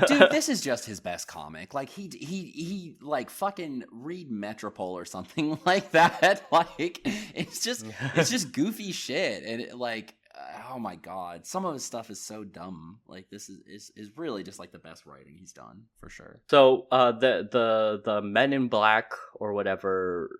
dude, this is just his best comic. Like he like fucking read Metropole or something like that. Like it's just goofy shit, and like oh my god, some of his stuff is so dumb. Like this is really just like the best writing he's done for sure. So the Men in Black or whatever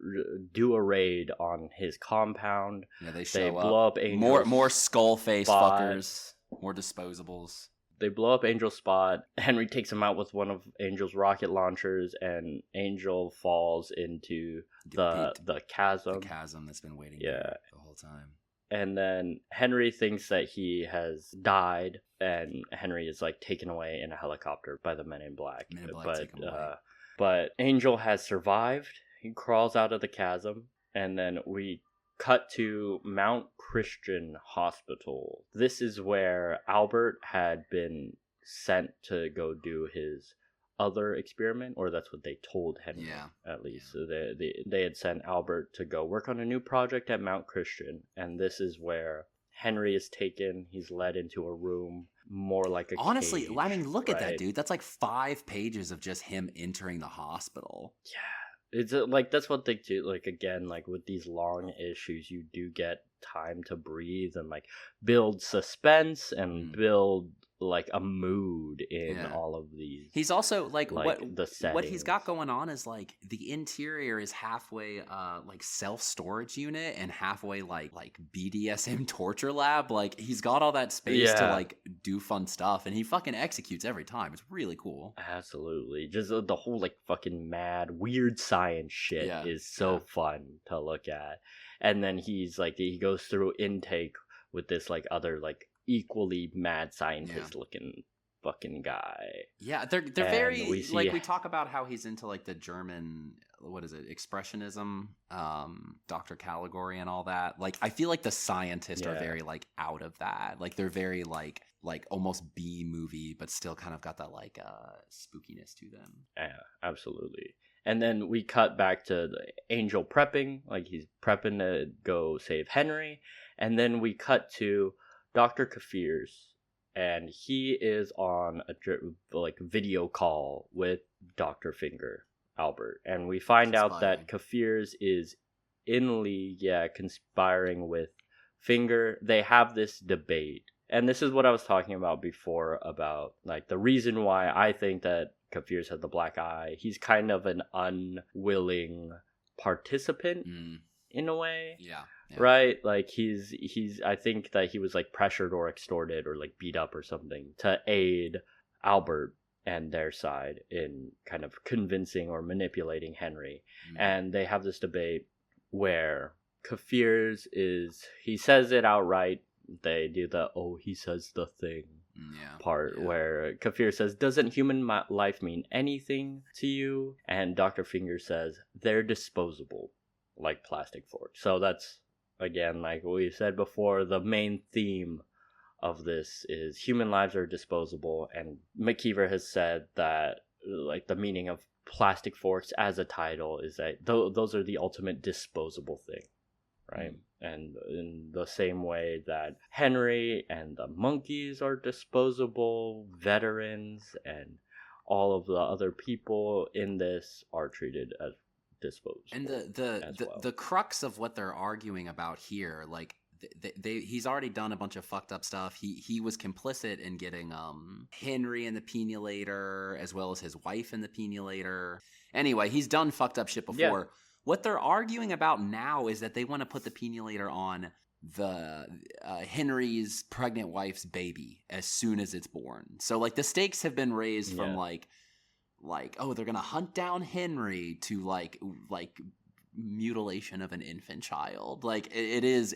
do a raid on his compound. Yeah, they They show blow up. up Angel's More skull face spot. fuckers. More disposables. They blow up Angel's spot. Henry takes him out with one of Angel's rocket launchers, and Angel falls into the chasm. The chasm that's been waiting Yeah. the whole time. And then Henry thinks that he has died, and Henry is like taken away in a helicopter by the Men in Black. Men in Black take him away. But Angel has survived. He crawls out of the chasm, and then we cut to Mount Christian Hospital. This is where Albert had been sent to go do his other experiment, or that's what they told Henry, at least. Yeah. So they had sent Albert to go work on a new project at Mount Christian, and this is where Henry is taken. He's led into a room, more like a Honestly, cage, I mean, look at that, right? dude. That's like 5 pages of just him entering the hospital. Yeah. It's like that's what they do. Like again, like with these long issues, you do get time to breathe and like build suspense and build like a mood in all of these. He's also like what he's got settings. going on is like the interior is halfway like self-storage unit and halfway like BDSM torture lab. Like he's got all that space to like do fun stuff, and he fucking executes every time. It's really cool. Absolutely. Just the whole like fucking mad weird science shit is so fun to look at. And then he's like he goes through intake with this like other like equally mad scientist looking fucking guy. Yeah, they're very like we talk about how he's into like the German, what is it, expressionism, Dr. Caligari and all that. Like I feel like the scientists are very like out of that. Like they're very like almost B movie, but still kind of got that like spookiness to them. Yeah, absolutely. And then we cut back to the Angel prepping, like he's prepping to go save Henry. And then we cut to Dr. Kafirs, and he is on a like video call with Dr. Finger, Albert. And we find out that Kafirs is in league, conspiring with Finger. They have this debate. And this is what I was talking about before about like the reason why I think that Kafirs has the black eye. He's kind of an unwilling participant in a way. Yeah. Right? Like he's I think that he was like pressured or extorted or like beat up or something to aid Albert and their side in kind of convincing or manipulating Henry. And they have this debate where Kafirs he says it outright. They do the he says the thing part where Kafir says, doesn't human life mean anything to you? And Dr. Finger says, they're disposable like plastic forks. So that's, again, like we said before, the main theme of this is human lives are disposable. And McKeever has said that like the meaning of plastic forks as a title is that those are the ultimate disposable thing. Right. And in the same way that Henry and the monkeys are disposable, veterans and all of the other people in this are treated as disposable. And the crux of what they're arguing about here, like he's already done a bunch of fucked up stuff. He was complicit in getting Henry in the penulator as well as his wife in the penulator. Anyway, he's done fucked up shit before. Yeah. What they're arguing about now is that they want to put the penulator on the Henry's pregnant wife's baby as soon as it's born. So like the stakes have been raised from like oh, they're gonna hunt down Henry to like mutilation of an infant child. Like it is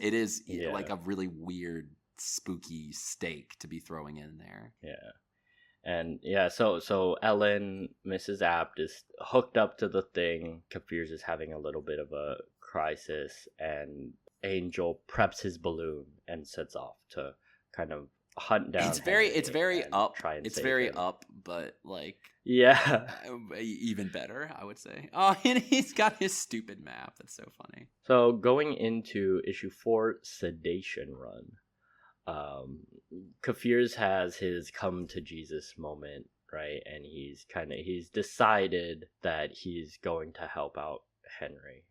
like a really weird spooky stake to be throwing in there. Yeah. And so Ellen, Mrs. Apt, is hooked up to the thing. Kafirs is having a little bit of a crisis, and Angel preps his balloon and sets off to kind of hunt down. It's very Henry and up. Try and It's save very him. up, but like Yeah. even better, I would say. Oh, and he's got his stupid map. That's so funny. So going into issue 4, Sedation Run. Kafirs has his come to Jesus moment, right? And he's decided that he's going to help out Henry.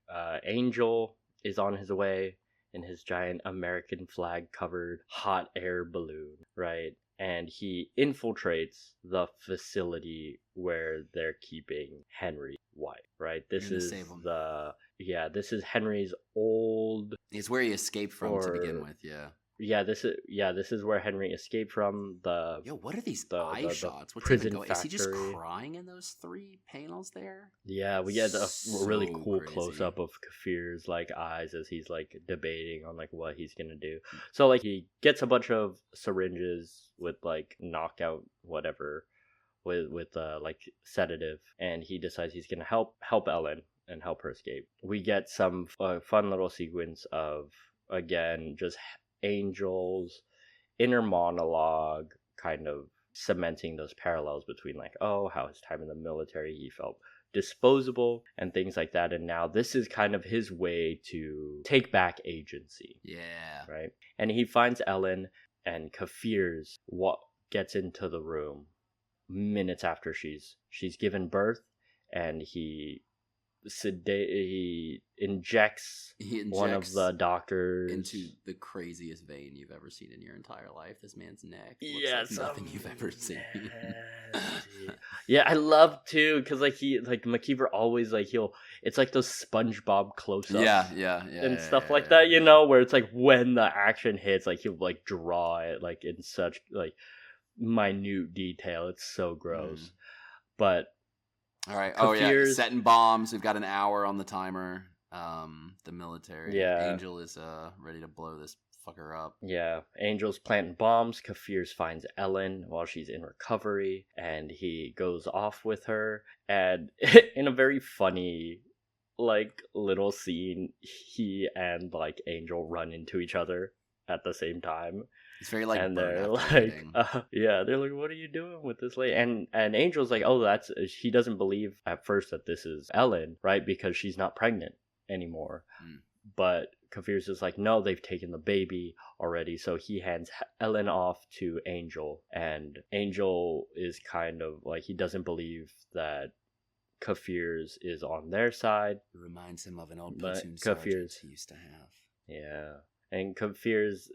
Angel is on his way in his giant American flag covered hot air balloon, right? And he infiltrates the facility where they're keeping Henry's wife, right? This You're gonna is save him. this is Henry's old. It's where he escaped from to begin with. Yeah. This is where Henry escaped from the. Yo, what are these the eye shots? What's prison even going? Is he just factory. crying in those 3 panels there? Yeah, we get a really So cool crazy. close up of Kafir's like eyes as he's like debating on like what he's gonna do. So like he gets a bunch of syringes with like knockout whatever with like sedative, and he decides he's gonna help Ellen and help her escape. We get some fun little sequence of again just Angel's inner monologue kind of cementing those parallels between like how his time in the military he felt disposable and things like that, and now this is kind of his way to take back agency. Yeah. Right. And he finds Ellen, and Kafir's gets into the room minutes after she's given birth, and he injects one of the doctors into the craziest vein you've ever seen in your entire life. This man's neck looks Yes, like nothing you've ever seen. Yeah, I love too because like McKeever always like it's like those SpongeBob close-ups yeah, and stuff like that, you know, where it's like when the action hits, like he'll like draw it like in such like minute detail. It's so gross. But all right. Kafir's... setting bombs. We've got an hour on the timer. The military. Yeah. Angel is ready to blow this fucker up. Yeah. Angel's planting bombs. Kafir's finds Ellen while she's in recovery, and he goes off with her. And in a very funny, like, little scene, he and like Angel run into each other at the same time. It's very like, and they're like, they're like, what are you doing with this lady? And Angel's like, oh, he doesn't believe at first that this is Ellen, right? Because she's not pregnant anymore. But Kafir's is like, no, they've taken the baby already. So he hands Ellen off to Angel, and Angel is kind of like, he doesn't believe that Kafir's is on their side. It reminds him of an old But platoon sergeant he used to have. Yeah. And Kafir's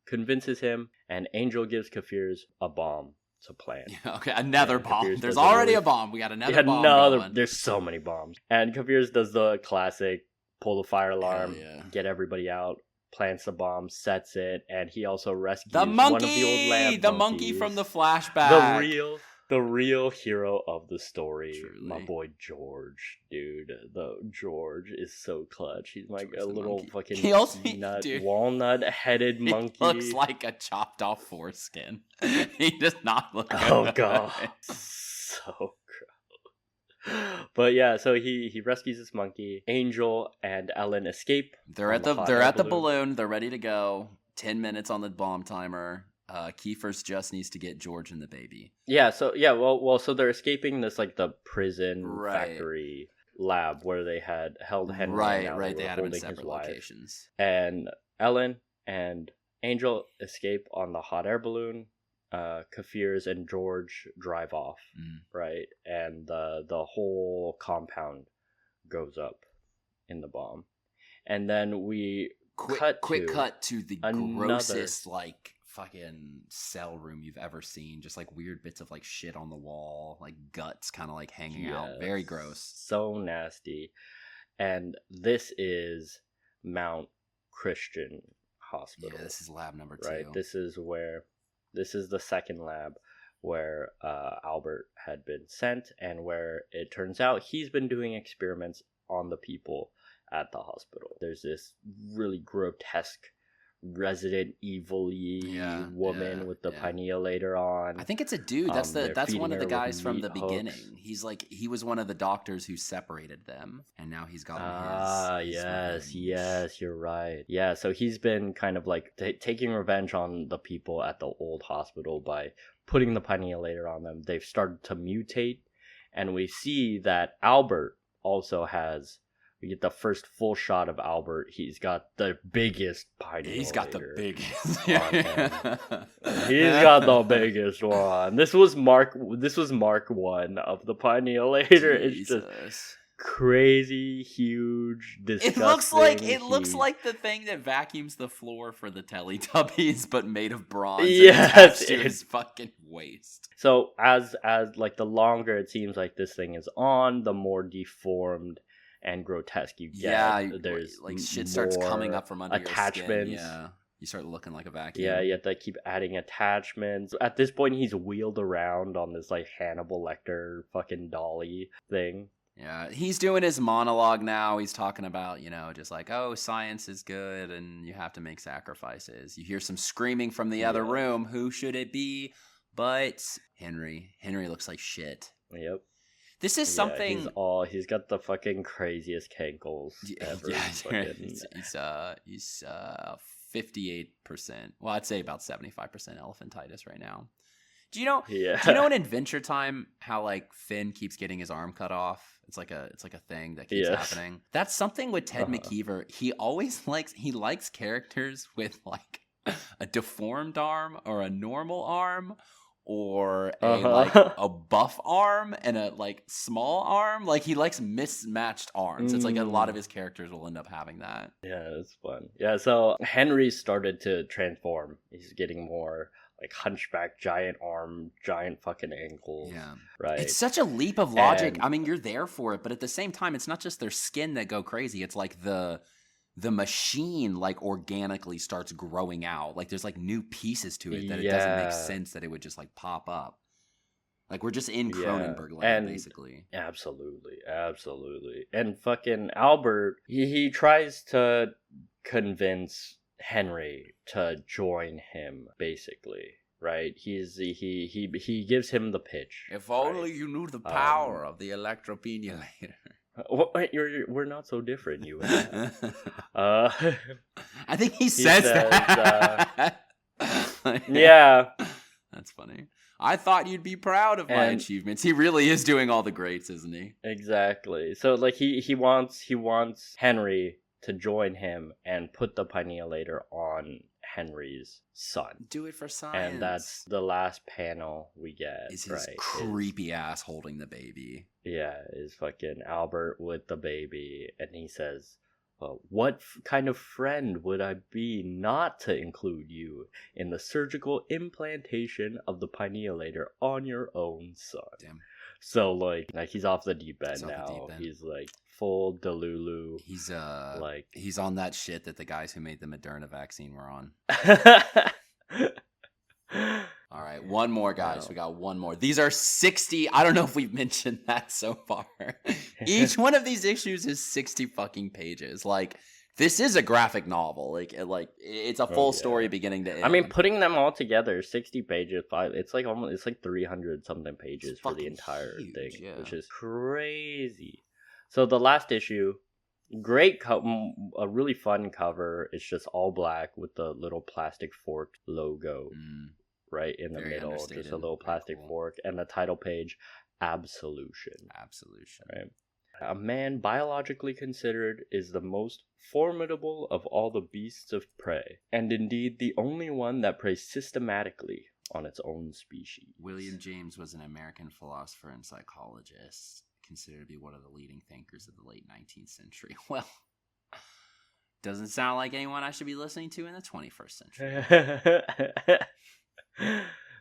convinces him, and Angel gives Kafir's a bomb to plant. Yeah, okay, another bomb. Kafir's There's does already a bomb. We got another bomb. Going. There's so many bombs. And Kafir's does the classic pull the fire alarm, get everybody out, plants the bomb, sets it, and he also rescues the monkey! One of the old lab the monkeys. Monkey from the flashback. The real hero of the story. Truly. My boy George, dude. George is so clutch. He's like George a little fucking walnut-headed monkey. He looks like a chopped off foreskin. He does not look good. Oh god. So gross. But yeah, so he rescues this monkey. Angel and Ellen escape. They're at the balloon. They're ready to go. 10 minutes on the bomb timer. Kiefer's just needs to get George and the baby. Yeah, so so they're escaping this like the prison factory lab where they had held Henry. Right. They had him in separate locations. And Ellen and Angel escape on the hot air balloon. Kafir's and George drive off, right? And the whole compound goes up in the bomb. And then we cut to the grossest like fucking cell room you've ever seen. Just like weird bits of like shit on the wall, like guts kind of like hanging out. Very gross. So nasty. And this is Mount Christian Hospital. Yeah, this is lab number 2. Right. This is the second lab where Albert had been sent, and where it turns out he's been doing experiments on the people at the hospital. There's this really grotesque Resident Evil-y woman with the pinealator on. I think it's a dude. That's one of the guys from the hooks. beginning. He was one of the doctors who separated them, and now he's gotten his revenge. Yes, you're right. Yeah, so he's been kind of like taking revenge on the people at the old hospital by putting the pinealator on them. They've started to mutate, and we see that Albert also has. We get the first full shot of Albert. He's got the biggest pinealator. He's got the biggest. He's got the biggest one. This was Mark 1 of the pinealator. It's just crazy, huge, disgusting. It looks like the thing that vacuums the floor for the Teletubbies, but made of bronze. Yes, to his fucking waist. So as like the longer it seems like this thing is on, the more deformed and grotesque you get. Yeah, there's like shit starts coming up from under attachments. Your skin. Yeah, you start looking like a vacuum. Yeah, you have to keep adding attachments. At this point, he's wheeled around on this like Hannibal Lecter fucking dolly thing. Yeah, he's doing his monologue now. He's talking about, just like, oh, science is good and you have to make sacrifices. You hear some screaming from the other room. Who should it be but Henry? Henry looks like shit. Yep. This is something. He's got the fucking craziest cankles ever. Yeah, he's 58%. Well, I'd say about 75% elephantitis right now. Do you know in Adventure Time how like Finn keeps getting his arm cut off? It's like a thing that keeps happening. That's something with Ted McKeever. He always likes characters with like a deformed arm or a normal arm. Or a buff arm and a like small arm. Like he likes mismatched arms. It's like a lot of his characters will end up having that. Yeah, it's fun. Yeah, so Henry started to transform. He's getting more like hunchback, giant arm, giant fucking ankles. Yeah. Right. It's such a leap of logic. I mean, you're there for it, but at the same time, it's not just their skin that go crazy. It's like the machine like organically starts growing out. Like there's like new pieces to it that it doesn't make sense that it would just like pop up. Like we're just in Cronenberg land, basically. Absolutely. And fucking Albert, he tries to convince Henry to join him, basically. Right? He gives him the pitch. If only you knew the power of the electropenialator. Wait, we're not so different, you and I. I think he says that. Yeah. That's funny. I thought you'd be proud of my achievements. He really is doing all the greats, isn't he? Exactly. So like he wants Henry to join him and put the pinealator on Henry's son. Do it for science. And that's the last panel we get. Is his creepy ass holding the baby. Yeah, is fucking Albert with the baby. And he says, what kind of friend would I be not to include you in the surgical implantation of the pinealator on your own son? Damn. So like he's off the deep end now. He's like full Delulu. He's on that shit that the guys who made the Moderna vaccine were on. All right, one more, guys. No. We got one more. These are 60. I don't know if we've mentioned that so far. Each one of these issues is 60 fucking pages. Like, this is a graphic novel. Like it's a full story beginning to end. I mean, putting them all together, 60 pages, it's like 300 something pages for the entire thing, which is crazy. So the last issue, a really fun cover. It's just all black with the little plastic fork logo right in the middle. Just a little plastic fork. And the title page, Absolution. Right? A man biologically considered is the most formidable of all the beasts of prey, and indeed the only one that preys systematically on its own species. William James was an American philosopher and psychologist, considered to be one of the leading thinkers of the late 19th century. Well, doesn't sound like anyone I should be listening to in the 21st century.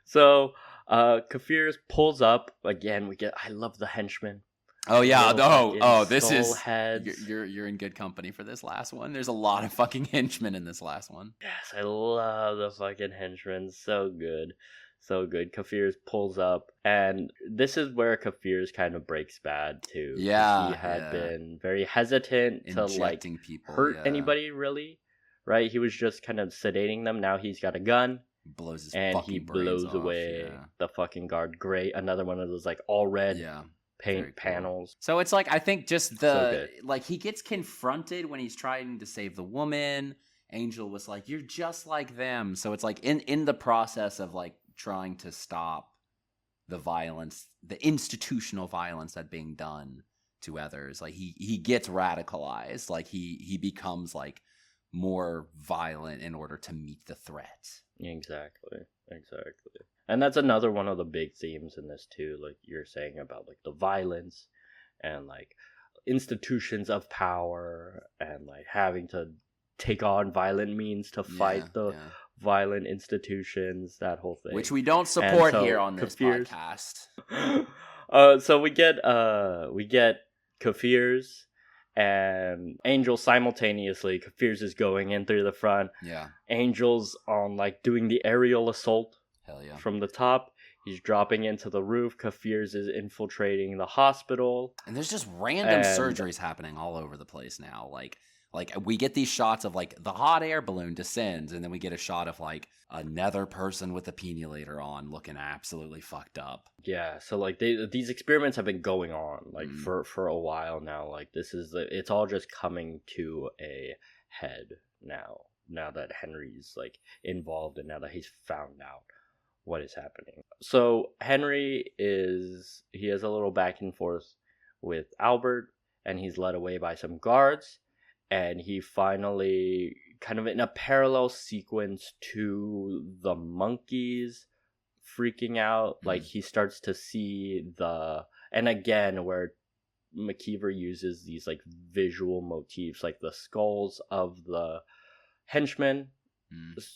So, Kafirs pulls up again. I love the henchman. Oh yeah, this is heads. You're in good company for this last one. There's a lot of fucking henchmen in this last one. Yes, I love the fucking henchmen. So good. Kafirs pulls up, and this is where Kafirs kind of breaks bad too. Yeah, he had been very hestant to like people, hurt anybody really, right? He was just kind of sedating them. Now he's got a gun. Blows his And fucking he brains blows off, away yeah. the fucking guard. Great. Another one of those like all red paint Very cool. panels. So it's like, I think just So good. like he gets confronted when he's trying to save the woman. Angel was like, "You're just like them." So it's like in the process of like trying to stop the violence, the institutional violence that being done to others, like he gets radicalized. Like he becomes like more violent in order to meet the threat. Exactly. And that's another one of the big themes in this too, like you're saying about like the violence and like institutions of power and like having to take on violent means to fight the violent institutions, that whole thing, which we don't support here on this Kafir's podcast. So we get Kafir's and Angel simultaneously. Kafir's is going in through the front. Yeah. Angel's on like doing the aerial assault. Hell yeah. From the top. He's dropping into the roof. Kafir's is infiltrating the hospital. And there's just random surgeries happening all over the place now. Like we get these shots of like the hot air balloon descends, and then we get a shot of like another person with a penulator on looking absolutely fucked up. Yeah, so like these experiments have been going on like for a while now. Like it's all just coming to a head now that Henry's like involved and now that he's found out what is happening. So Henry he has a little back and forth with Albert, and he's led away by some guards, and he finally, kind of in a parallel sequence to the monkeys freaking out, like he starts to see and again where McKeever uses these like visual motifs, like the skulls of the henchmen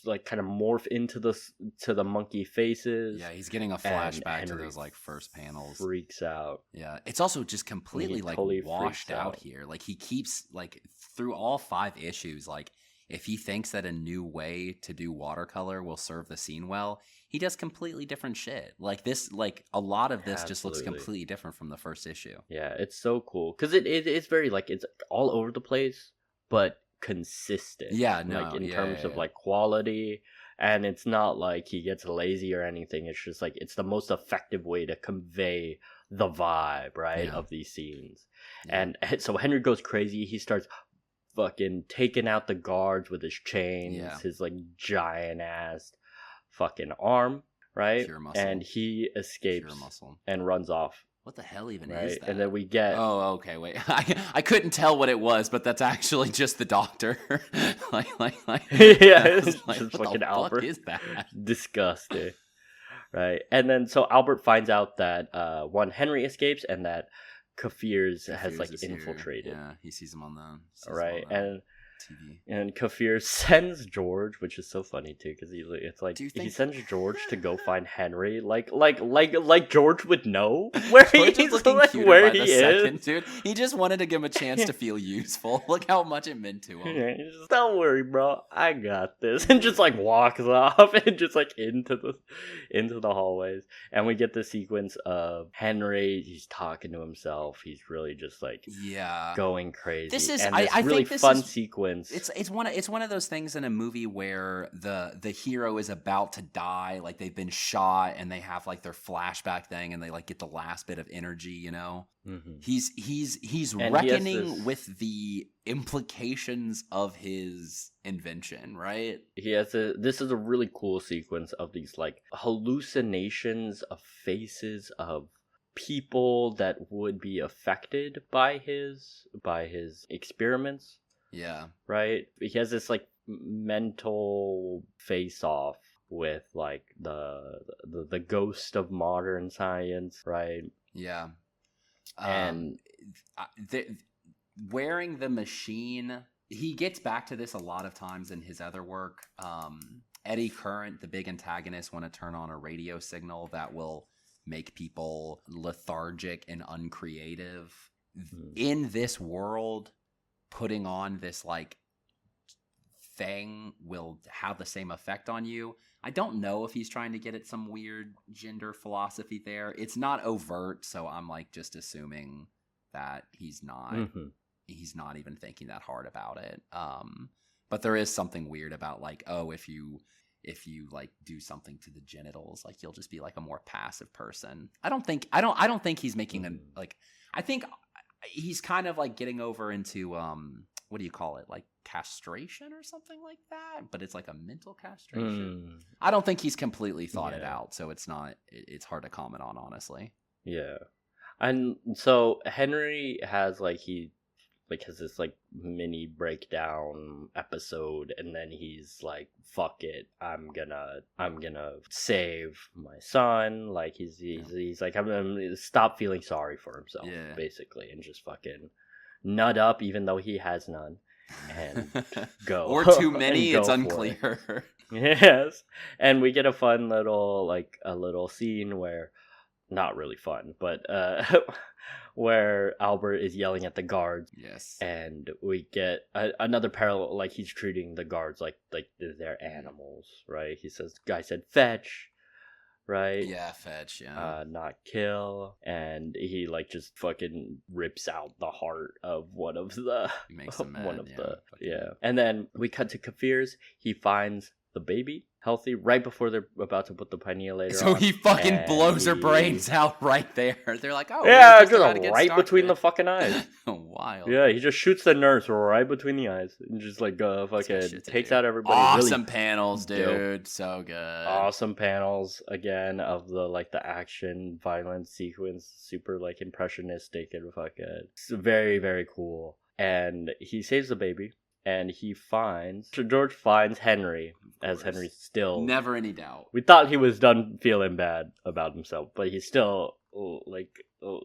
like kind of morph into the monkey faces. Yeah, he's getting a flashback to those like first panels. Freaks out. Yeah, it's also just completely like totally washed out here. Like he keeps like through all 5 issues, like if he thinks that a new way to do watercolor will serve the scene well, he does completely different shit. Like this, like a lot of this just looks completely different from the first issue. Yeah, it's so cool because it's very like it's all over the place, but consistent. Yeah, no, like in terms of like quality, and it's not like he gets lazy or anything. It's just like it's the most effective way to convey the vibe, right, of these scenes. And so Henry goes crazy. He starts fucking taking out the guards with his chains, his like giant ass fucking arm, right? Pure muscle. And he escapes and runs off. What the hell even is that? And then we get... Oh, okay, wait. I couldn't tell what it was, but that's actually just the doctor. Yeah, it's like, just what fucking the Albert. Fuck is that? Disgusting. Right. And then so Albert finds out that Henry escapes and that Kafir's has like infiltrated. Yeah, he sees him on the right. TV. And Kafir sends George, which is so funny too, because it's like he sends George to go find Henry, like George would know where George he's looking like cuter where by he the second, is. dude. He just wanted to give him a chance to feel useful. Look how much it meant to him. Yeah, he's just, don't worry, bro, I got this, and just like walks off and just like into the hallways, and we get the sequence of Henry. He's talking to himself. He's really just like going crazy. This is and I really think this fun is, sequence. It's one of those things in a movie where the hero is about to die, like they've been shot and they have like their flashback thing and they like get the last bit of energy, you know. Mm-hmm. He's reckoning with the implications of his invention, right? This is a really cool sequence of these like hallucinations of faces of people that would be affected by his experiments. Yeah. Right? He has this like mental face off with like the ghost of modern science, right? Yeah. And wearing the machine, he gets back to this a lot of times in his other work. Eddie Current, the big antagonist, want to turn on a radio signal that will make people lethargic and uncreative. In this world, putting on this like thing will have the same effect on you. I don't know if he's trying to get at some weird gender philosophy there. It's not overt, so I'm like just assuming that he's not even thinking that hard about it. But there is something weird about like, oh, if you like do something to the genitals, like you'll just be like a more passive person. I don't think he's making an like. I think he's kind of like getting over into what do you call it, like castration or something like that, but it's like a mental castration. I don't think he's completely thought it out, so it's hard to comment on, honestly. Yeah. And so Henry has has this like mini breakdown episode, and then he's like, fuck it, I'm gonna save my son. Like he's like, I'm gonna stop feeling sorry for himself, basically, and just fucking nut up even though he has none, and go. Or too many, it's unclear. Yes. And we get a fun little scene where, not really fun, but where Albert is yelling at the guards. Yes. And we get another parallel, like he's treating the guards like they're animals, right? He says, guy said fetch, right? Yeah, fetch, yeah. Not kill. And he like just fucking rips out the heart of one of the he makes them mad, And then we cut to Kafir's. He finds the baby healthy right before they're about to put the pineal so he fucking blows her brains out right there. They're like, oh yeah, just right between the fucking eyes. Wild. Yeah, he just shoots the nurse right between the eyes and just like fucking takes out everybody. Awesome panels, dude. Dope. So good. Awesome panels again of the action violence sequence, super like impressionistic and fucking, it's very, very cool. And he saves the baby. And George finds Henry, as Henry's still... Never any doubt. We thought he was done feeling bad about himself, but he's still,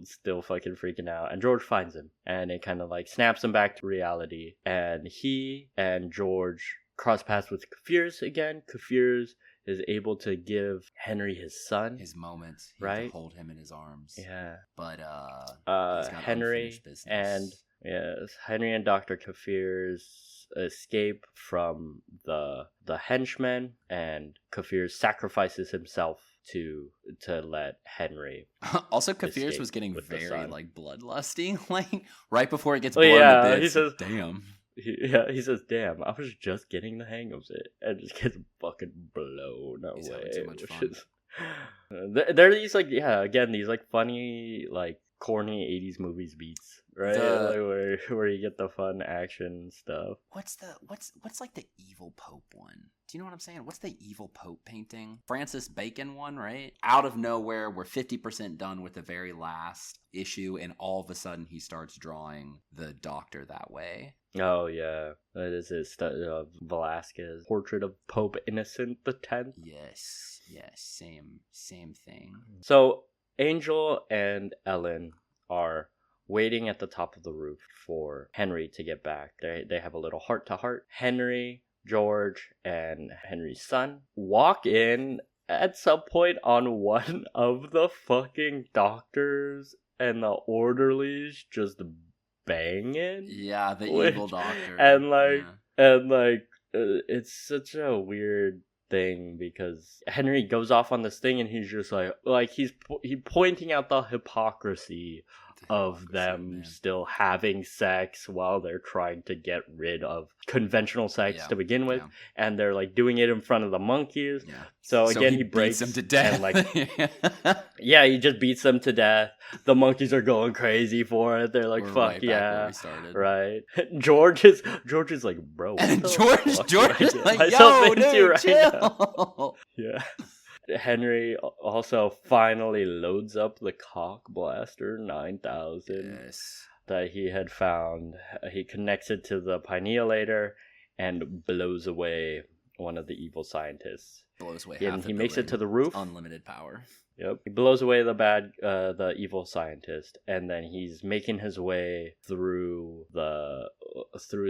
still fucking freaking out. And George finds him, and it kind of, snaps him back to reality. And he and George cross paths with Kafir's again. Kafir's is able to give Henry his son. His moment. Right? To hold him in his arms. Yeah. But, Henry and Dr. Kafir's escape from the henchmen, and Kafir sacrifices himself to let Henry. Also, Kafir's was getting very bloodlusty, right before it gets blown to bits. He says, "Damn." He says, "Damn, I was just getting the hang of it," and just gets fucking blown away. He's having too much fun. There are these these funny corny 80s movies beats, right? Where you get the fun action stuff. What's the evil Pope one? Do you know what I'm saying? What's the evil Pope painting? Francis Bacon one, right? Out of nowhere, we're 50% done with the very last issue, and all of a sudden he starts drawing the Doctor that way. Oh yeah, that is his Velasquez portrait of Pope Innocent X. Yes, same thing. So Angel and Ellen are waiting at the top of the roof for Henry to get back. They have a little heart-to-heart. Henry, George, and Henry's son walk in at some point on one of the fucking doctors and the orderlies just banging. Yeah, the evil doctor. And it's such a weird thing because Henry goes off on this thing and he's just he's pointing out the hypocrisy of them still having sex while they're trying to get rid of conventional sex to begin with, and they're doing it in front of the monkeys. So again, he breaks them to death. And he just beats them to death. The monkeys are going crazy for it. They're like, "Fuck yeah!" Right? George is like, "Bro," George is like, "Yo, dude, chill." Yeah. Henry also finally loads up the Cock Blaster 9000 that he had found. He connects it to the pinealator and blows away one of the evil scientists. Blows away and he makes it to the roof. Unlimited power. Yep. He blows away the evil scientist, and then he's making his way through the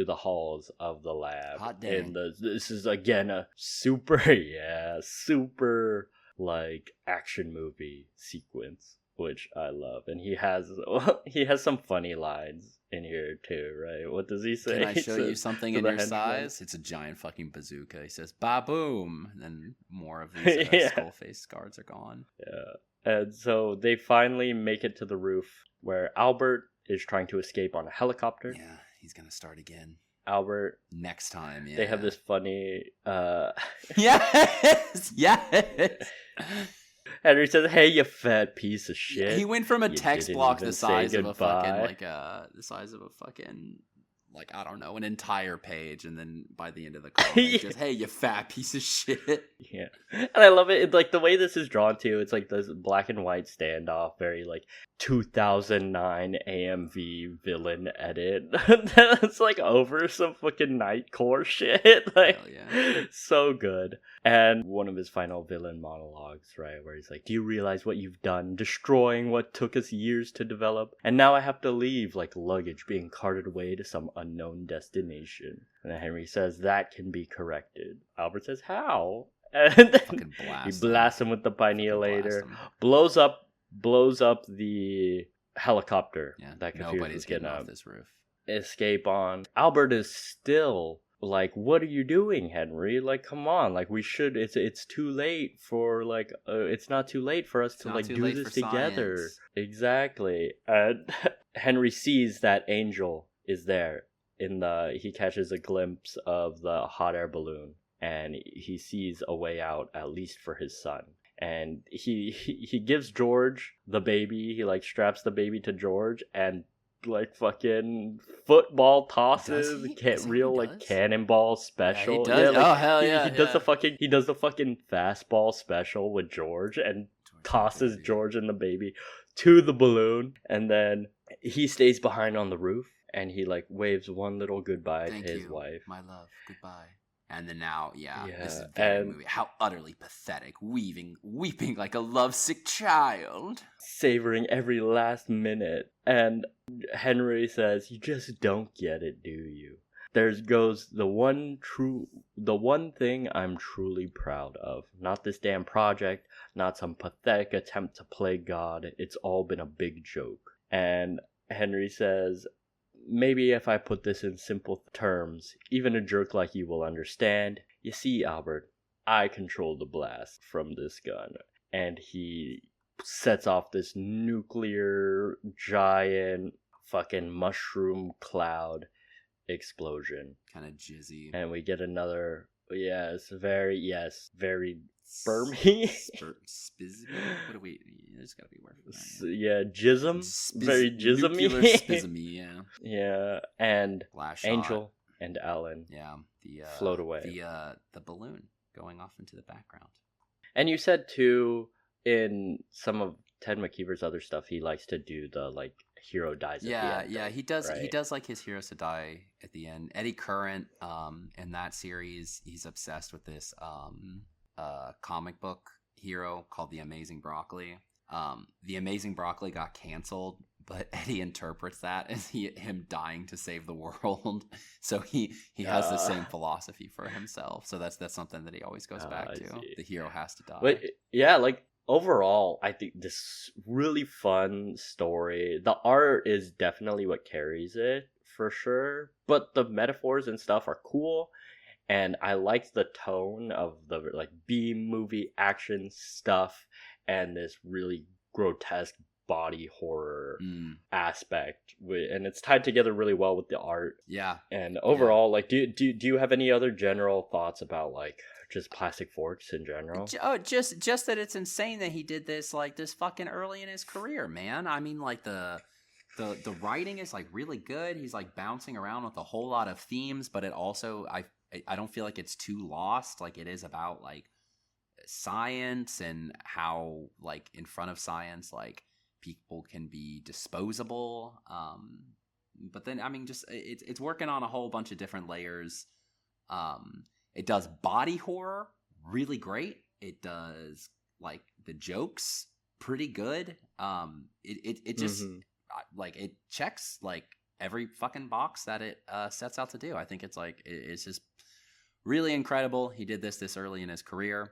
halls of the lab. Hot day. And this is again a super action movie sequence, which I love. And he has some funny lines in here too, right? What does he say? Can I show you something in your size? It's a giant fucking bazooka. He says, "Ba-boom!" And then more of these skull-faced guards are gone. Yeah. And so they finally make it to the roof where Albert is trying to escape on a helicopter. Yeah, he's gonna start again. Albert. Next time, yeah. They have this funny Yes! Yes! Henry says, "Hey, you fat piece of shit." He went from a You text didn't block even the say size of a fucking, goodbye. like, the size of a fucking, like, I don't know, an entire page, and then by the end of the comment, Yeah. just, hey, you fat piece of shit. Yeah, and I love it. Like the way this is drawn too. It's like this black and white standoff, very like 2009 AMV villain edit. That's like over some fucking Nightcore shit. Like, Hell yeah. so good. And one of his final villain monologues, right, where he's like, "Do you realize what you've done, destroying what took us years to develop? And now I have to leave like luggage being carted away to some unknown destination." And then Henry says, "That can be corrected." Albert says, "How?" And then Fucking blast he blasts him with the pinealator, Fucking blows up the helicopter Yeah, that Kafir nobody's was getting gonna off this roof. escape on. Albert is still like, "What are you doing, Henry? Like, come on, like we should. It's too late for like it's not too late for us to not like too do late this for together." science. Exactly. And Henry sees that Angel is there he catches a glimpse of the hot air balloon, and he sees a way out, at least for his son. And he gives George the baby. He like straps the baby to George and like fucking football tosses. Does he? Can't Is that real what he like does? cannonball special. Yeah, he does. like, Oh, hell he, yeah, he does yeah. he does the fucking fastball special with George and tosses George and the baby to the balloon, and then he stays behind on the roof and he like waves one little goodbye Thank to his you, wife. my love. Goodbye. And then now, Yeah, this is very and- movie. How utterly pathetic. Weeping like a lovesick child. Savoring every last minute. And Henry says, "You just don't get it, do you? There goes the one thing I'm truly proud of. Not this damn project, not some pathetic attempt to play God. It's all been a big joke." And Henry says, "Maybe if I put this in simple terms, even a jerk like you will understand. You see, Albert, I control the blast from this gun." And he sets off this nuclear giant fucking mushroom cloud explosion. Kind of jizzy. And we get another, very spermy. Spizzy? What do we... There's gotta be a word for that. Yeah, jism. Very jismy. Nuclear spizmy, yeah. Yeah, and Last shot. Angel and Ellen Yeah, float away. The balloon going off into the background. And you said too, in some of Ted McKeever's other stuff, he likes to do the like hero dies at the end. Yeah, he does. right? He does like his heroes to die at the end. Eddie Current, in that series, he's obsessed with this comic book hero called the Amazing Broccoli. The Amazing Broccoli got canceled, but Eddie interprets that as him dying to save the world. So he has the same philosophy for himself. So that's something that he always goes back to. see. The hero has to die. But yeah, like overall, I think this really fun story. The art is definitely what carries it for sure, but the metaphors and stuff are cool. And I liked the tone of the like B movie action stuff and this really grotesque body horror aspect, and it's tied together really well with the art. Yeah. And overall, like, do you have any other general thoughts about like just Plastic Forks in general? Just that it's insane that he did this like this fucking early in his career, man. I mean, like the writing is like really good. He's like bouncing around with a whole lot of themes, but it also I don't feel like it's too lost. Like it is about like science and how like in front of science like people can be disposable. But then I mean just it's working on a whole bunch of different layers. It does body horror really great. It does like the jokes pretty good. It just like it checks like every fucking box that it sets out to do. I think it's like it's just really incredible. He did this early in his career.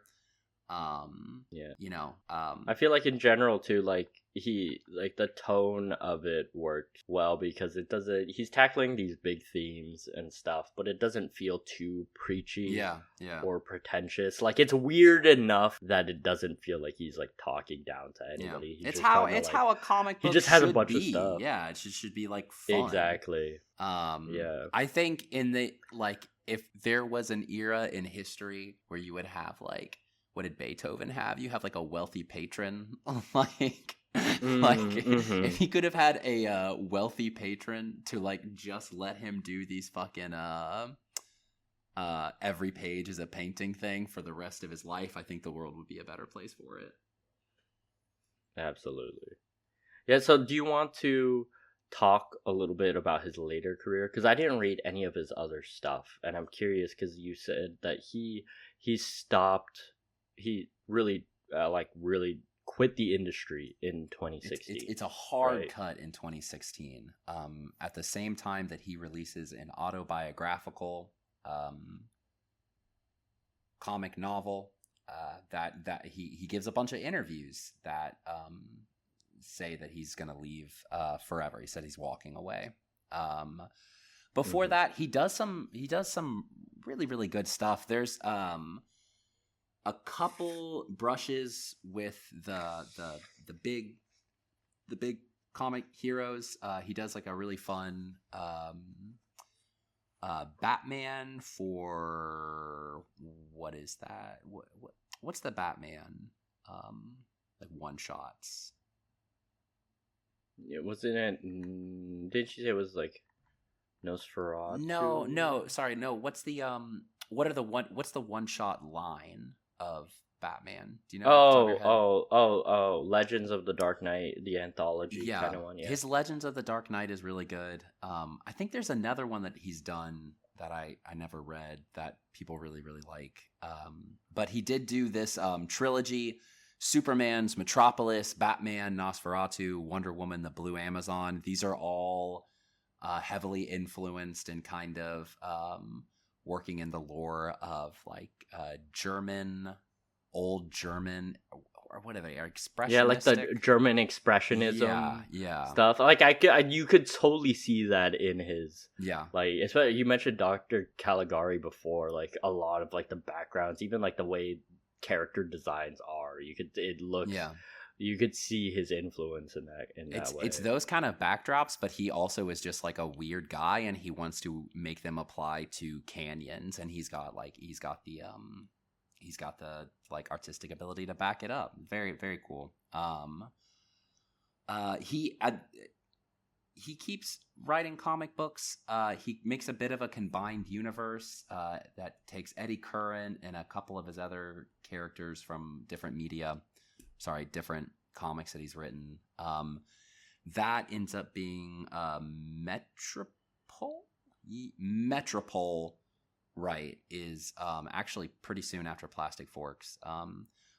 Yeah. You know, I feel like in general too, like the tone of it worked well because it doesn't. He's tackling these big themes and stuff, but it doesn't feel too preachy yeah. or pretentious. Like it's weird enough that it doesn't feel like he's like talking down to Yeah, anybody. He's it's just how kind of it's like how a comic he book just has a should bunch of be. stuff. Yeah, it should be like fun. Exactly. Yeah. I think in the like if there was an era in history where you would have like what did Beethoven have? You have like a wealthy patron, like if he could have had a wealthy patron to like just let him do these fucking every page is a painting thing for the rest of his life, I think the world would be a better place for it. Absolutely. Yeah, so do you want to talk a little bit about his later career? Because I didn't read any of his other stuff, and I'm curious because you said that he stopped, he really really quit the industry in 2016. It's a hard right? cut in 2016. At the same time that he releases an autobiographical comic novel, that he gives a bunch of interviews that say that he's gonna leave forever. He said he's walking away. Before that, he does some really really good stuff. There's a couple brushes with the big comic heroes. He does like a really fun Batman for what is that? What's the Batman like one shots? Yeah, wasn't it? Didn't you say it was like Nosferatu? No, sorry, no. What's the what's the one shot line of Batman? Do you know? Oh, Legends of the Dark Knight, the anthology kind of one. Yeah, his Legends of the Dark Knight is really good. I think there's another one that he's done that I never read that people really really like. But he did do this trilogy: Superman's Metropolis, Batman, Nosferatu, Wonder Woman, the Blue Amazon. These are all heavily influenced and kind of working in the lore of like old German, or what are they? Expressionistic? Yeah, like the German expressionism stuff. Like you could totally see that in his like, especially you mentioned Dr. Caligari before. Like a lot of like the backgrounds, even like the way character designs are, you could see his influence in that way. It's those kind of backdrops, but he also is just like a weird guy, and he wants to make them apply to canyons, and he's got the like artistic ability to back it up. Very very cool. He keeps writing comic books. He makes a bit of a combined universe that takes Eddie Curran and a couple of his other characters from different comics that he's written. That ends up being Metropole, right, is actually pretty soon after Plastic Forks.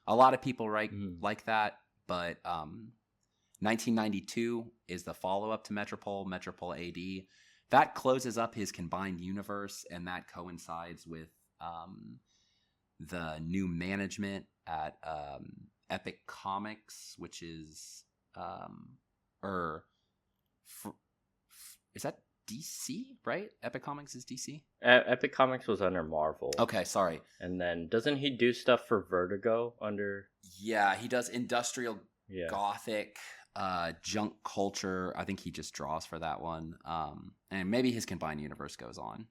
A lot of people write like that, but 1992 is the follow-up to Metropole AD. That closes up his combined universe, and that coincides with the new management at Epic Comics, which is is that DC, right? Epic Comics is DC? Epic Comics was under Marvel. Okay, sorry. And then doesn't he do stuff for Vertigo under? Yeah, he does industrial gothic junk culture. I think he just draws for that one. And maybe his combined universe goes on.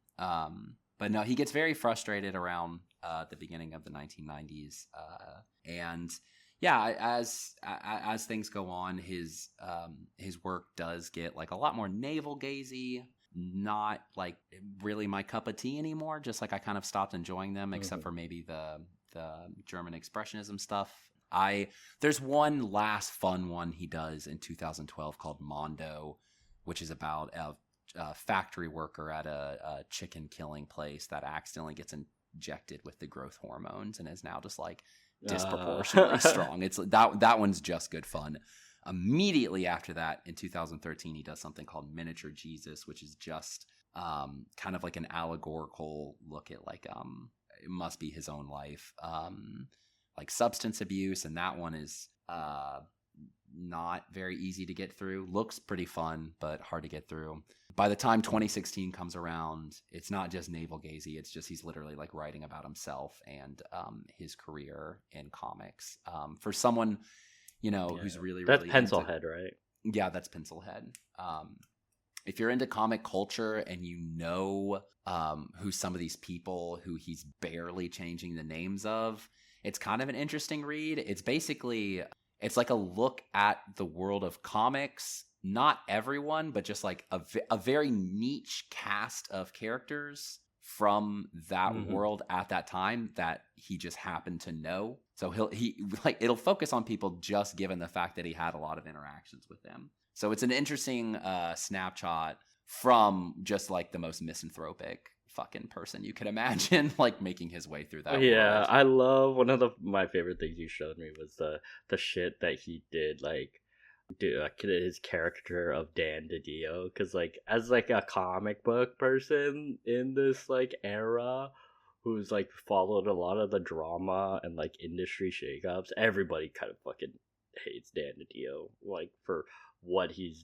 But no, he gets very frustrated around the beginning of the 1990s. And yeah, as things go on, his work does get like a lot more navel gazy. Not like really my cup of tea anymore. Just like I kind of stopped enjoying them, except for maybe the German expressionism stuff. There's one last fun one he does in 2012 called Mondo, which is about a factory worker at a chicken killing place that accidentally gets injected with the growth hormones and is now just like disproportionately strong. It's that one's just good fun. Immediately after that, in 2013, he does something called Miniature Jesus, which is just kind of like an allegorical look at like it must be his own life. like substance abuse, and that one is not very easy to get through. Looks pretty fun, but hard to get through. By the time 2016 comes around, it's not just navel gazing. It's just he's literally like writing about himself and his career in comics. For someone, who's really, that's really Pencilhead, right? Yeah, that's Pencilhead. If you're into comic culture and who some of these people who he's barely changing the names of, it's kind of an interesting read. It's like a look at the world of comics. Not everyone, but just like a very niche cast of characters from that world at that time that he just happened to know. So it'll focus on people just given the fact that he had a lot of interactions with them. So it's an interesting snapshot from just like the most misanthropic fucking person you could imagine, like making his way through that world. I love one of my favorite things you showed me was the shit that he did, like his caricature of Dan DiDio, because like as like a comic book person in this like era who's like followed a lot of the drama and like industry shakeups, everybody kind of fucking hates Dan DiDio, like for what he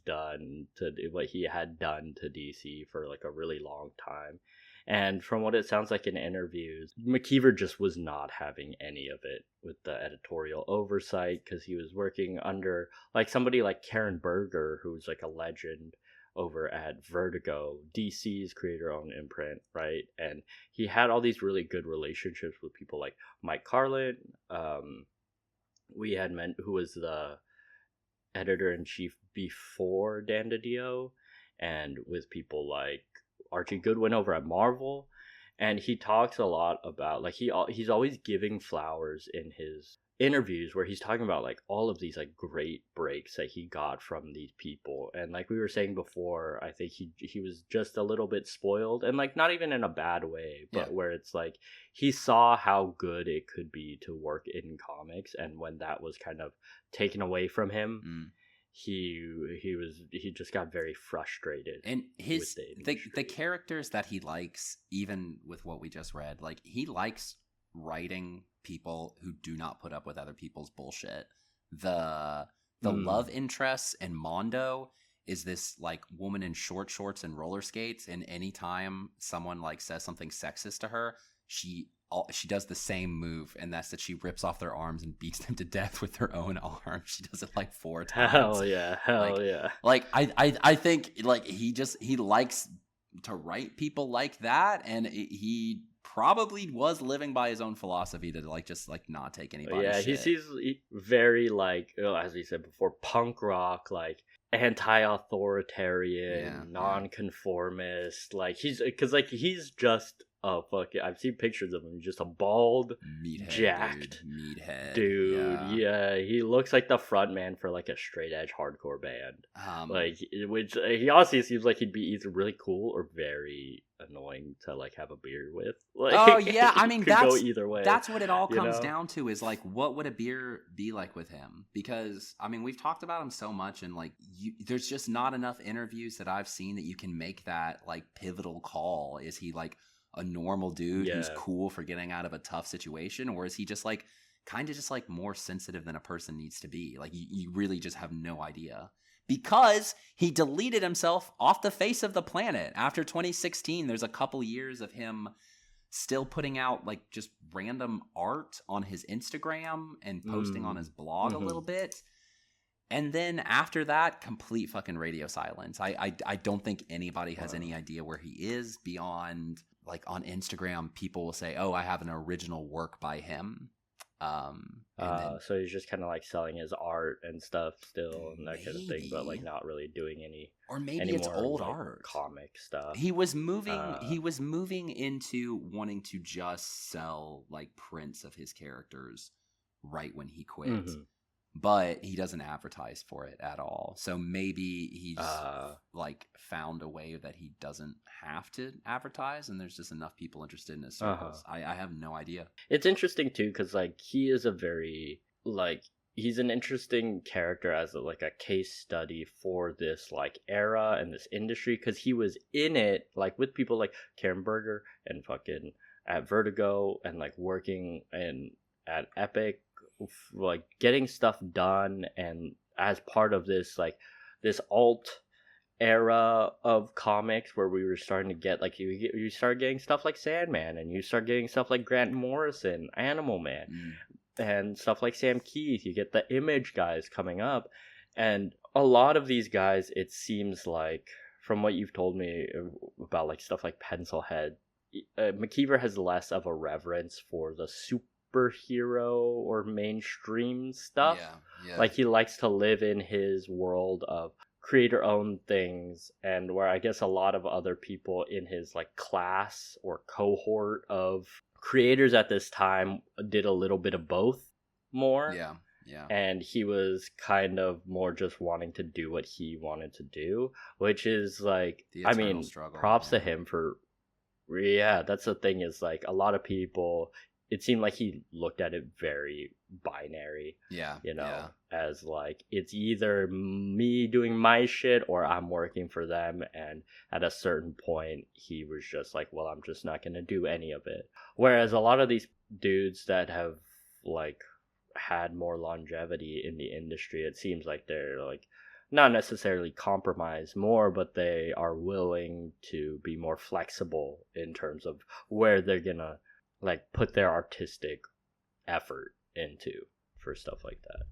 had done to DC for like a really long time. And from what it sounds like in interviews, McKeever just was not having any of it with the editorial oversight, because he was working under like somebody like Karen Berger, who's like a legend over at Vertigo, DC's creator-owned imprint, right? And he had all these really good relationships with people like Mike Carlin, who was the editor-in-chief before Dan DiDio, and with people like Archie Goodwin over at Marvel. And he talks a lot about like he's always giving flowers in his interviews where he's talking about like all of these like great breaks that he got from these people. And like we were saying before, I think he was just a little bit spoiled, and like not even in a bad way, but where it's like he saw how good it could be to work in comics, and when that was kind of taken away from him, he just got very frustrated. And the characters that he likes, even with what we just read, like he likes writing people who do not put up with other people's bullshit. The love interest in Mondo is this like woman in short shorts and roller skates, and anytime someone like says something sexist to her, she does the same move, and that's that she rips off their arms and beats them to death with her own arm. She does it like 4 times. Hell yeah. Like I think like he likes to write people like that, and he probably was living by his own philosophy to like just like not take anybody's shit. He's very like, as we said before, punk rock, like anti-authoritarian, non-conformist. Like he's just I've seen pictures of him, just a bald, jacked dude. Yeah, he looks like the front man for like a straight edge hardcore band. Which he honestly seems like he'd be either really cool or very annoying to like have a beer with. Like, oh yeah, I mean go either way. That's what it all comes down to, is like, what would a beer be like with him? Because I mean, we've talked about him so much, and like there's just not enough interviews that I've seen that you can make that like pivotal call. Is he like a normal dude who's cool for getting out of a tough situation, or is he just like kind of just like more sensitive than a person needs to be? Like you really just have no idea, because he deleted himself off the face of the planet after 2016. There's a couple years of him still putting out like just random art on his Instagram and posting on his blog a little bit. And then after that, complete fucking radio silence. I don't think anybody has any idea where he is beyond like on Instagram. People will say, "Oh, I have an original work by him." So he's just kind of like selling his art and stuff still, and that kind of thing, but like not really doing any. Or maybe it's old like art, comic stuff. He was moving. He was moving into wanting to just sell like prints of his characters right when he quit. But he doesn't advertise for it at all. So maybe he's like found a way that he doesn't have to advertise, and there's just enough people interested in his circles. I have no idea. It's interesting too, because like he is a very like he's an interesting character as like a case study for this like era and this industry, because he was in it like with people like Karen Berger and fucking at Vertigo, and like working and at Epic, like getting stuff done, and as part of this like this alt era of comics where we were starting to get like you start getting stuff like Sandman, and you start getting stuff like Grant Morrison, Animal Man, and stuff like Sam Keith. You get the Image guys coming up, and a lot of these guys, it seems like, from what you've told me about like stuff like Pencilhead, McKeever has less of a reverence for the superhero or mainstream stuff. Yeah. Like he likes to live in his world of creator-owned things, and where I guess a lot of other people in his like class or cohort of creators at this time did a little bit of both more. Yeah. And he was kind of more just wanting to do what he wanted to do, which is like, I mean, struggle, props to him for, yeah, that's the thing, is like a lot of people, it seemed like he looked at it very binary. Yeah. You know, as like, it's either me doing my shit or I'm working for them. And at a certain point, he was just like, well, I'm just not going to do any of it. Whereas a lot of these dudes that have like had more longevity in the industry, it seems like they're like not necessarily compromise more, but they are willing to be more flexible in terms of where they're gonna like put their artistic effort into for stuff like that.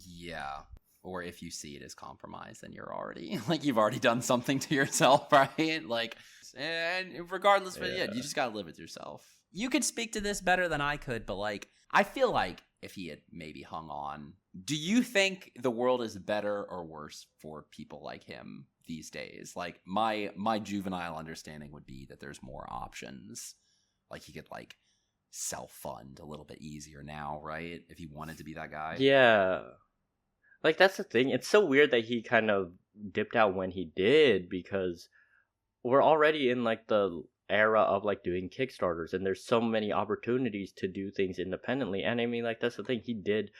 Yeah. Or if you see it as compromise, then you're already like, you've already done something to yourself, right? Like, and regardless, but yeah, you just gotta live with yourself. You could speak to this better than I could, but like, I feel like if he had maybe hung on, do you think the world is better or worse for people like him these days? Like my juvenile understanding would be that there's more options. Like he could like self-fund a little bit easier now, right? If he wanted to be that guy. Yeah. Like that's the thing. It's so weird that he kind of dipped out when he did, because we're already in like the era of like doing Kickstarters, and there's so many opportunities to do things independently. And I mean, like that's the thing, he did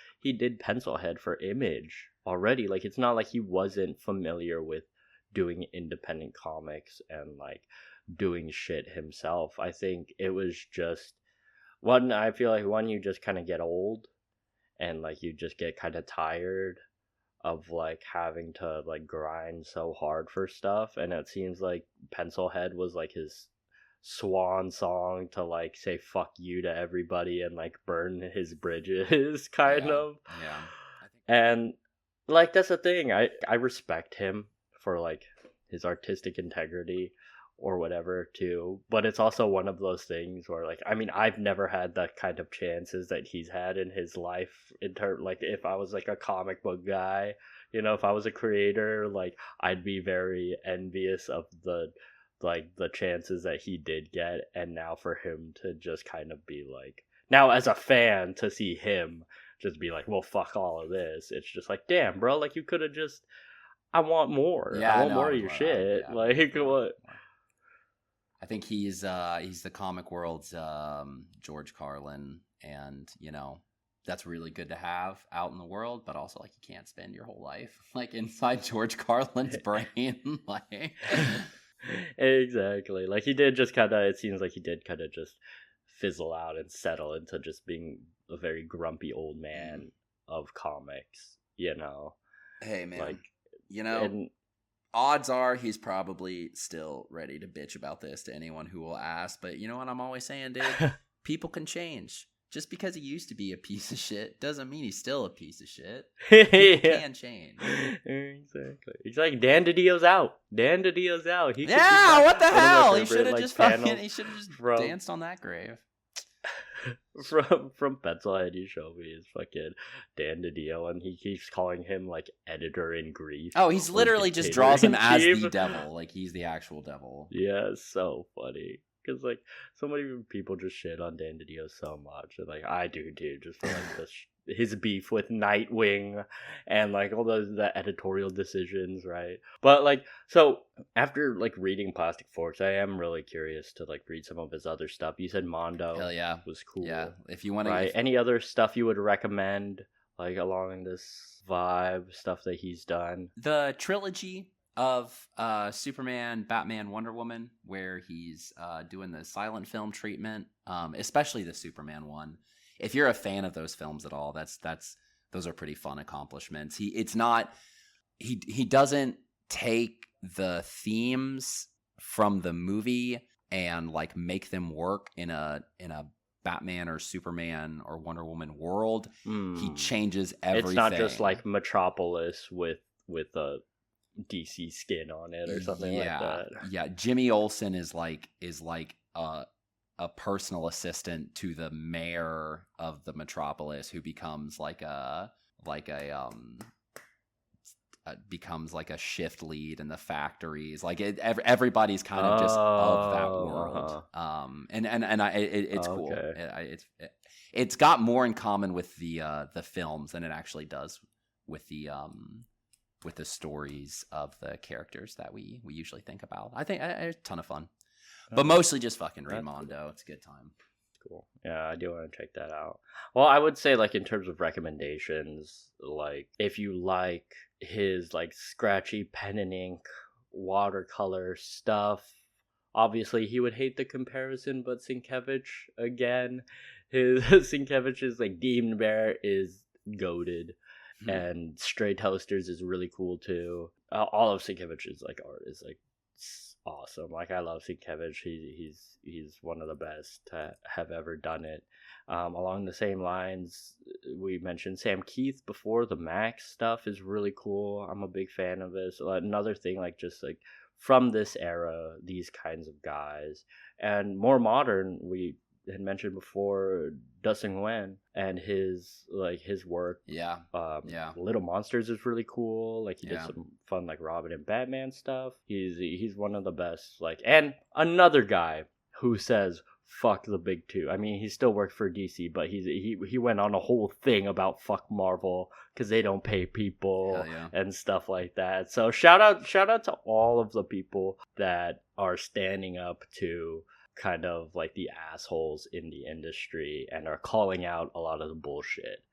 Pencilhead for Image already. Like it's not like he wasn't familiar with doing independent comics and like doing shit himself. I think it was just I feel like you just kind of get old, and like you just get kind of tired of like having to like grind so hard for stuff. And it seems like Pencilhead was like his swan song to like say fuck you to everybody and like burn his bridges kind of. Yeah. And like that's the thing, I respect him for like his artistic integrity or whatever too, but it's also one of those things where like, I mean, I've never had the kind of chances that he's had in his life in like if I was like a comic book guy, you know, if I was a creator, like I'd be very envious of the chances that he did get. And now for him to just kind of be like, now as a fan to see him just be like, well, fuck all of this, it's just like, damn bro, like you could have just, I want more. I want more of your shit. Like what? I think he's the comic world's George Carlin, and you know, that's really good to have out in the world, but also like you can't spend your whole life like inside George Carlin's brain. Like exactly. Like he did just kind of, it seems like he did kind of just fizzle out and settle into just being a very grumpy old man of comics, you know. Hey man, like, you know, and odds are he's probably still ready to bitch about this to anyone who will ask. But you know what I'm always saying, dude? People can change. Just because he used to be a piece of shit doesn't mean he's still a piece of shit. People can change. Exactly. It's like Dan DiDio's out. Dan DiDio's out. He what the hell? He should have just danced on that grave. From Pencilhead, you showed me his fucking Dan DiDio, and he keeps calling him like editor in grief. Oh, he's literally just draws him as the devil, like he's the actual devil. Yeah, it's so funny. Because, like, so many people just shit on Dan DiDio so much. And, like, I do, too. Just for, like, his beef with Nightwing and, like, all the editorial decisions, right? But, like, so, after, like, reading Plastic Forks, I am really curious to, like, read some of his other stuff. You said Mondo. Hell yeah. Was cool. Yeah. If you want to... Right? Any other stuff you would recommend, like, along this vibe, stuff that he's done? The trilogy of Superman, Batman, Wonder Woman, where he's doing the silent film treatment, especially the Superman one, if you're a fan of those films at all, those are pretty fun accomplishments. He doesn't take the themes from the movie and like make them work in a Batman or Superman or Wonder Woman world. He changes everything. It's not just like Metropolis with a DC skin on it or something like that. Yeah, Jimmy Olsen is like a personal assistant to the mayor of the Metropolis, who becomes becomes like a shift lead in the factories. Like everybody's kind of just of that world. It's cool. It's got more in common with the films than it actually does with the stories of the characters that we usually think about. I think it's a ton of fun, but mostly just fucking Raimondo. It's a good time. Cool. Yeah, I do want to check that out. Well, I would say like in terms of recommendations, like if you like his like scratchy pen and ink watercolor stuff, obviously he would hate the comparison, but Sienkiewicz again, his Sienkiewicz's like Demon Bear is goated. And Stray Toasters is really cool too. All of Sienkiewicz's like art is like awesome. Like I love Sienkiewicz. He's one of the best to have ever done it. Along the same lines, we mentioned Sam Keith before. The Max stuff is really cool. I'm a big fan of this. Another thing, like just like from this era, these kinds of guys, and more modern, we had mentioned before Dustin Nguyen and his work. Little Monsters is really cool. Like he did some fun like Robin and Batman stuff. He's one of the best. Like, and another guy who says fuck the big two. I mean, he still worked for DC, but he went on a whole thing about fuck Marvel because they don't pay people and stuff like that. So shout out to all of the people that are standing up to kind of like the assholes in the industry and are calling out a lot of the bullshit.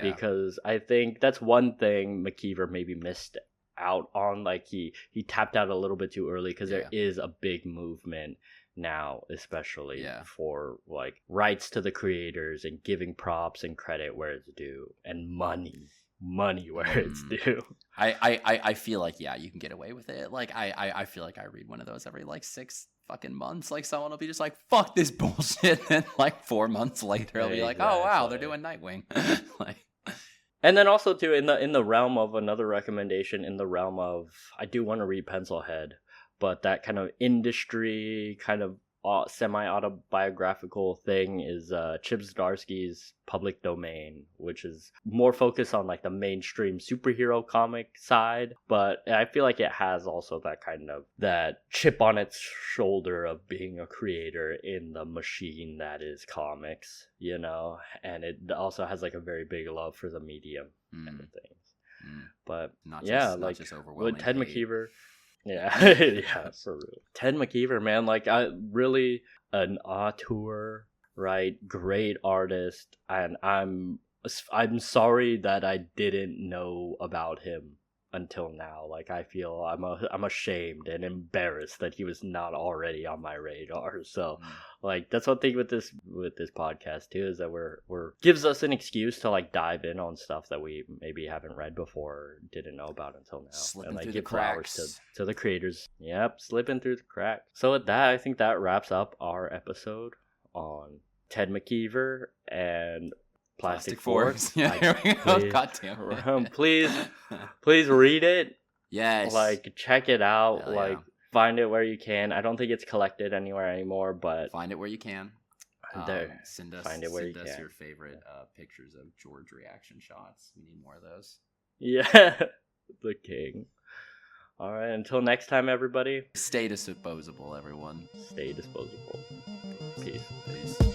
Because I think that's one thing McKeever maybe missed out on. Like he tapped out a little bit too early, because there is a big movement now, especially for like rights to the creators and giving props and credit where it's due, and money where it's due. I feel like you can get away with it. Like I feel like I read one of those every like 6 fucking months. Like someone will be just like, fuck this bullshit, and like 4 months later I'll be like, oh wow, they're doing Nightwing. Like, and then also too in the realm of another recommendation, in the realm of, I do want to read Pencilhead, but that kind of industry kind of semi-autobiographical thing is Chip Zdarsky's Public Domain, which is more focused on like the mainstream superhero comic side, but I feel like it has also that kind of that chip on its shoulder of being a creator in the machine that is comics, you know, and it also has like a very big love for the medium and the things. But not just with Ted McKeever. Yeah, for real. Ted McKeever, man, like really an auteur, right? Great artist, and I'm sorry that I didn't know about him until now. Like I feel I'm ashamed and embarrassed that he was not already on my radar. So like that's one thing with this podcast too, is that we're gives us an excuse to like dive in on stuff that we maybe haven't read before or didn't know about until now. Slipping and like through give the cracks flowers to the creators. Yep, slipping through the cracks. So with that, I think that wraps up our episode on Ted McKeever and Plastic Forks. Yeah, here we go. God damn it. Please read it. Yes. Like check it out. Hell find it where you can. I don't think it's collected anywhere anymore, but find it where you can. Send us your favorite pictures of George reaction shots. We need more of those. Yeah, the king. All right, until next time, everybody. Stay disposable, everyone. Stay disposable. Peace.